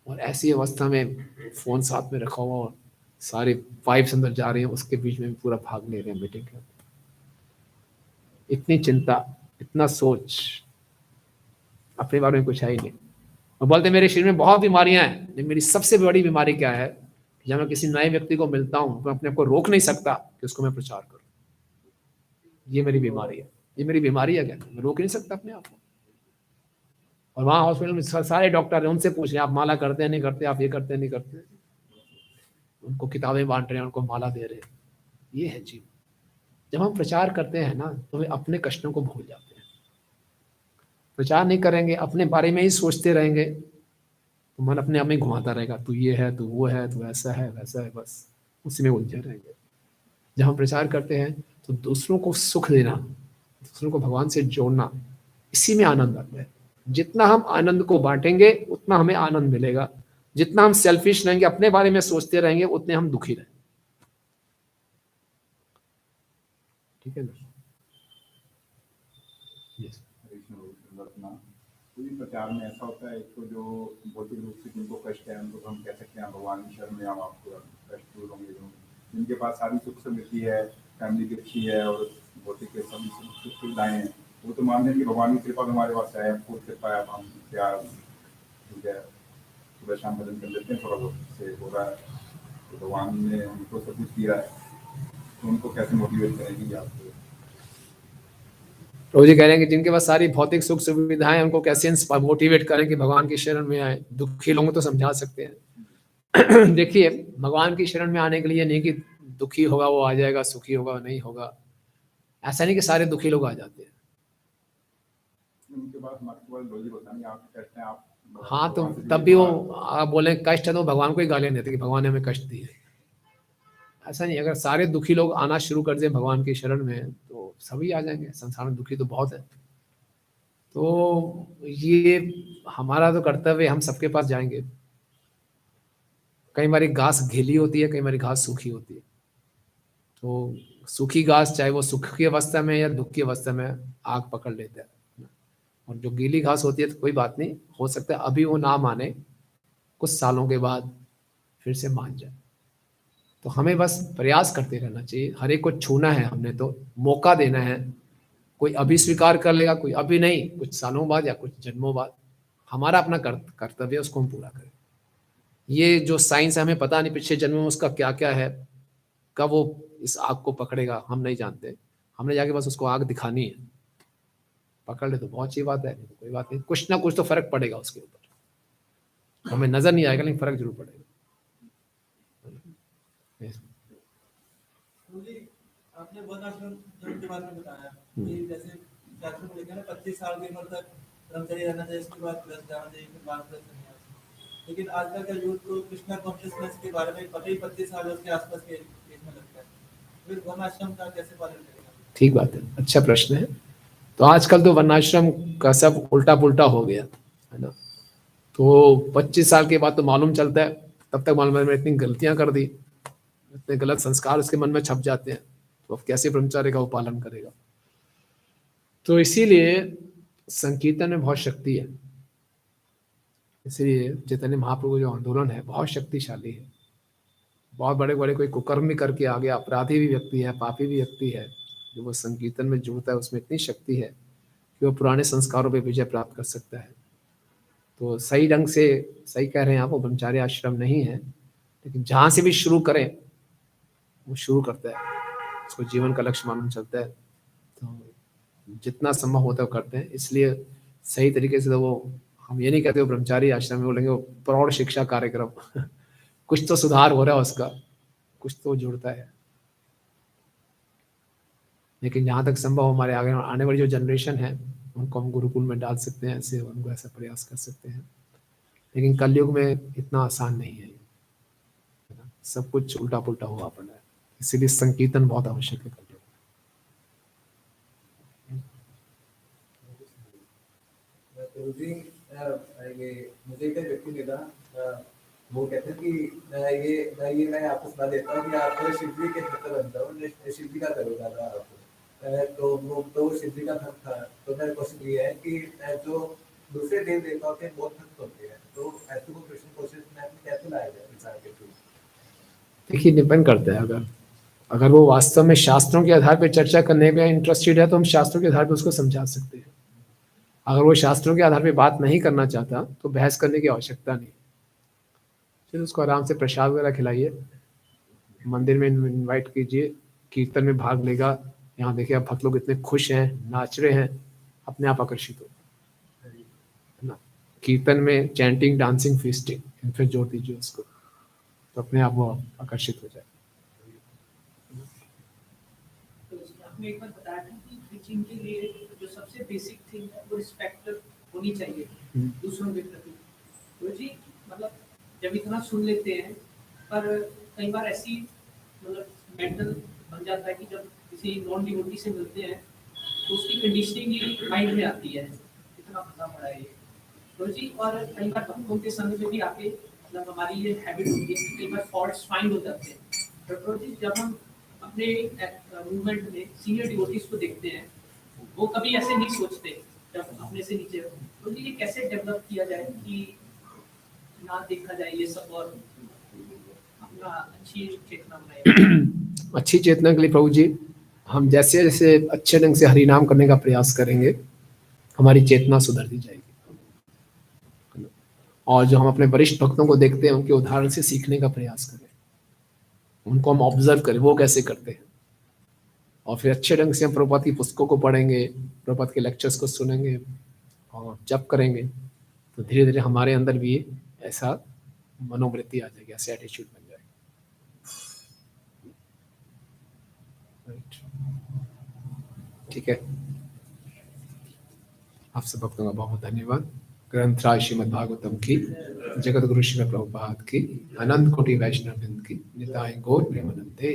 और ऐसी अवस्था में फोन साथ में रखा हुआ और सारे वाइब्स अंदर जा रही हैं, उसके बीच में भी पूरा भाग ले रहे हैं मीटिंग के। इतनी चिंता, इतना सोच, अपने बारे में कुछ है ही नहीं। और बोलते मेरे शरीर में बहुत बीमारियां हैं, लेकिन मेरी सबसे बड़ी बीमारी क्या है? जब मैं किसी नए व्यक्ति को मिलता हूं तो अपने आप को रोक नहीं सकता कि उसको मैं प्रचार करूं। ये मेरी बीमारी है। ये मेरी बीमारी है क्या? मैं रोक नहीं सकता अपने आप को। और वहां हॉस्पिटल में सारे डॉक्टर हैं, उनसे पूछ रहे हैं आप माला करते हैं नहीं करते, आप ये करते हैं नहीं करते। उनको किताबें बांट रहे हैं, उनको माला दे रहे हैं। ये है जीवन। जब हम प्रचार करते हैं ना तो हम अपने कष्टों को भूल जाते हैं। प्रचार नहीं करेंगे, अपने बारे में ही सोचते रहेंगे तो मन अपने आप में घुमाता रहेगा, तू ये है, तू वो है, तू ऐसा है, वैसा है, बस उसी में उलझे रहेंगे। जब हम प्रचार करते हैं तो दूसरों को सुख देना, दूसरों को भगवान से जोड़ना, इसी में आनंद आता है। जितना हम आनंद को बांटेंगे उतना हमें आनंद मिलेगा। जितना हम सेल्फिश रहेंगे, अपने बारे में सोचते रहेंगे, उतने हम दुखी रहेंगे। ठीक है ना? यस। कोई प्रचार में ऐसा होता है, एक तो जो भौतिक रूप से जिनको कष्ट है उनको हम कह सकते हैं भगवान की शरण में हम आपको कष्ट दूर होंगे। जिनके पास सारी सुख समृद्धि है, फैमिली भी अच्छी है और भौतिक के सभी सुख सुविधाएं हैं, वो तो मानते हैं कि भगवान की कृपा हमारे पास है, फूल कृपा है, हम प्यार सुबह शाम भजन कर लेते हैं, थोड़ा बहुत से हो रहा है, तो भगवान ने उनको सब कुछ दिया है, तो उनको कैसे मोटिवेट करेंगी आपको? प्रभु जी कह रहे हैं कि जिनके पास सारी भौतिक सुख सुविधाएं, उनको कैसे मोटिवेट करें कि भगवान की शरण में आए। दुखी लोगों को तो समझा सकते हैं। देखिए, भगवान की शरण में आने के लिए नहीं कि दुखी होगा वो आ जाएगा, सुखी होगा नहीं होगा, ऐसा नहीं कि सारे दुखी लोग आ जाते हैं। उनके पास लॉजिक होता नहीं, आप कष्ट है, आप हाँ, तो तब भी वो आप बोले कष्ट है तो भगवान को ही गालियां देते कि भगवान ने हमें कष्ट दिए। ऐसा नहीं, अगर सारे दुखी लोग आना शुरू कर दें भगवान की शरण में तो सभी आ जाएंगे। संसार में दुखी तो बहुत है। तो ये हमारा तो कर्तव्य, हम सबके पास जाएंगे। कई बार घास गीली होती है, कई बार घास सूखी होती है। तो सूखी घास चाहे वो सुख की अवस्था में या दुख की अवस्था में आग पकड़ लेता है, और जो गीली घास होती है तो कोई बात नहीं, हो सकता है अभी वो ना माने, कुछ सालों के बाद फिर से मान जाए। तो हमें बस प्रयास करते रहना चाहिए। हर एक को छूना है, हमने तो मौका देना है। कोई अभी स्वीकार कर लेगा, कोई अभी नहीं, कुछ सालों बाद या कुछ जन्मों बाद। हमारा अपना कर्तव्य है, उसको हम पूरा करें। ये जो साइंस है, हमें पता नहीं पिछले जन्म में उसका क्या क्या है, कब वो इस आग को पकड़ेगा हम नहीं जानते। हमने जाके बस उसको आग दिखानी है। पकड़ ले तो बहुत अच्छी बात है, नहीं तो कोई बात नहीं, कुछ ना कुछ तो फर्क पड़ेगा उसके ऊपर। हमें नजर नहीं आएगा लेकिन फर्क जरूर पड़ेगा। आपने वन आश्रम धर्म के बारे में बताया कि जैसे शास्त्रों में लिखा है 25 साल की उम्र तक ब्रह्मचर्य रहना चाहिए, इसके बाद गृहस्थ जाना चाहिए, फिर बाद में सन्यास। लेकिन आजकल का यूथ को कृष्णा कॉन्शियसनेस के बारे में पता ही 25 साल उसके आसपास के एज में लगता है, फिर वन आश्रम का कैसे पालन करेगा? ठीक बात है, अच्छा प्रश्न है। तो आजकल तो वर्णाश्रम का सब उल्टा पुल्टा हो गया है ना। तो 25 साल के बाद तो मालूम चलता है, तब तक मालूम है मैंने इतनी गलतियां कर दी, इतने गलत संस्कार उसके मन में छप जाते हैं, तो अब कैसे ब्रह्मचार्य का वो पालन करेगा। तो इसीलिए संकीर्तन में बहुत शक्ति है। इसलिए चैतन्य महाप्रभु जो आंदोलन है बहुत शक्तिशाली है। बहुत बड़े बड़े कोई कुकर्म भी करके आ गया, अपराधी भी व्यक्ति है, पापी भी व्यक्ति है, जो वो संकीर्तन में जुड़ता है उसमें इतनी शक्ति है कि वो पुराने संस्कारों पर विजय प्राप्त कर सकता है। तो सही ढंग से, सही कह रहे हैं आप, वो ब्रह्मचार्य आश्रम नहीं है, लेकिन जहाँ से भी शुरू करें वो शुरू करता है, उसको जीवन का लक्ष्य मालूम चलता है, तो जितना संभव होता है वो करते हैं। इसलिए सही तरीके से तो वो, हम ये नहीं कहते वो ब्रह्मचारी आश्रम में बोलेंगे वो प्रौढ़ शिक्षा कार्यक्रम कुछ तो सुधार हो रहा है उसका, कुछ तो जुड़ता है। लेकिन जहाँ तक संभव हमारे आगे आने वाली जो जनरेशन है उनको हम गुरुकुल में डाल सकते हैं, ऐसे उनको ऐसा प्रयास कर सकते हैं। लेकिन कलयुग में इतना आसान नहीं है, सब कुछ उल्टा पुल्टा हुआ पड़ा है, इसीलिए संकीर्तन बहुत आवश्यक है कलयुग में। ये मुझे एक व्यक्ति मिला, वो कहते हैं कि मैं आपको सलाह देता हूँ कि आप शिव जी के भक्त बन जाओ, शिव जी का करो ज्यादा आप। तो शिव जी का भक्त था। तो मेरा क्वेश्चन ये है कि जो दूसरे देव देवताओं के बहुत भक्त होते हैं, तो ऐसे को कृष्ण कॉन्शियसनेस में कैसे लाया जाए इंसान के थ्रू? देखिए, डिपेंड करता है। अगर वो वास्तव में शास्त्रों के आधार पर चर्चा करने में इंटरेस्टेड है तो हम शास्त्रों के आधार पर उसको समझा सकते हैं। अगर वो शास्त्रों के आधार पर बात नहीं करना चाहता तो बहस करने की आवश्यकता नहीं, फिर उसको आराम से प्रसाद वगैरह खिलाइए, मंदिर में इनवाइट कीजिए, कीर्तन में भाग लेगा। यहाँ देखिए अब भक्त लोग इतने खुश हैं, नाच रहे हैं, अपने आप आकर्षित हो ना। कीर्तन में चैंटिंग, डांसिंग, फीस्टिंग, इन पर जोर दीजिए उसको, तो अपने आप वो आकर्षित हो जाए। आपने एक बार बताया था कि प्रीचिंग के लिए जो सबसे बेसिक थिंग है वो रिस्पेक्ट होनी चाहिए दूसरों के प्रति। तो जी मतलब जब इतना सुन लेते हैं, पर कई बार ऐसी मतलब मेंटल बन जाता है कि जब किसी नॉन डिवोटी से मिलते हैं तो उसकी कंडीशनिंग ही माइंड में आती है, इतना फंसा पड़ा है ये तो जी। और कई बार भक्तों के संग में भी आके मतलब हमारी ये हैबिट होती है कि कई बार फॉल्ट्स फाइंड हो जाते हैं। तो जी जब हम अपने मूवमेंट में सीनियर डिवोटीज को देखते हैं, वो कभी ऐसे नहीं सोचते जब अपने से नीचे हो। तो ये कैसे डेवलप किया जाए कि ना देखा जाए ये सब और अपना अच्छी चेतना बनाए। अच्छी चेतना के लिए प्रभु जी हम जैसे जैसे अच्छे ढंग से हरि नाम करने का प्रयास करेंगे हमारी चेतना सुधरती जाएगी। और जो हम अपने वरिष्ठ भक्तों को देखते हैं उनके उदाहरण से सीखने का प्रयास करें, उनको हम ऑब्जर्व करें वो कैसे करते हैं, और फिर अच्छे ढंग से हम प्रभुपाद की पुस्तकों को पढ़ेंगे, प्रभुपाद के लेक्चर्स को सुनेंगे और जप करेंगे, तो धीरे धीरे हमारे अंदर भी ऐसा मनोवृत्ति आ जाएगी, ऐसे एटीट्यूड बन जाएगा। ठीक है, आप सब भक्तों का बहुत धन्यवाद। ग्रंथराज श्रीमद् भागवतम की, जगत गुरु श्रीमद् प्रभुपाद की, अनंत कोटि वैष्णव वृंद की, निताय गौर प्रेमानंदे।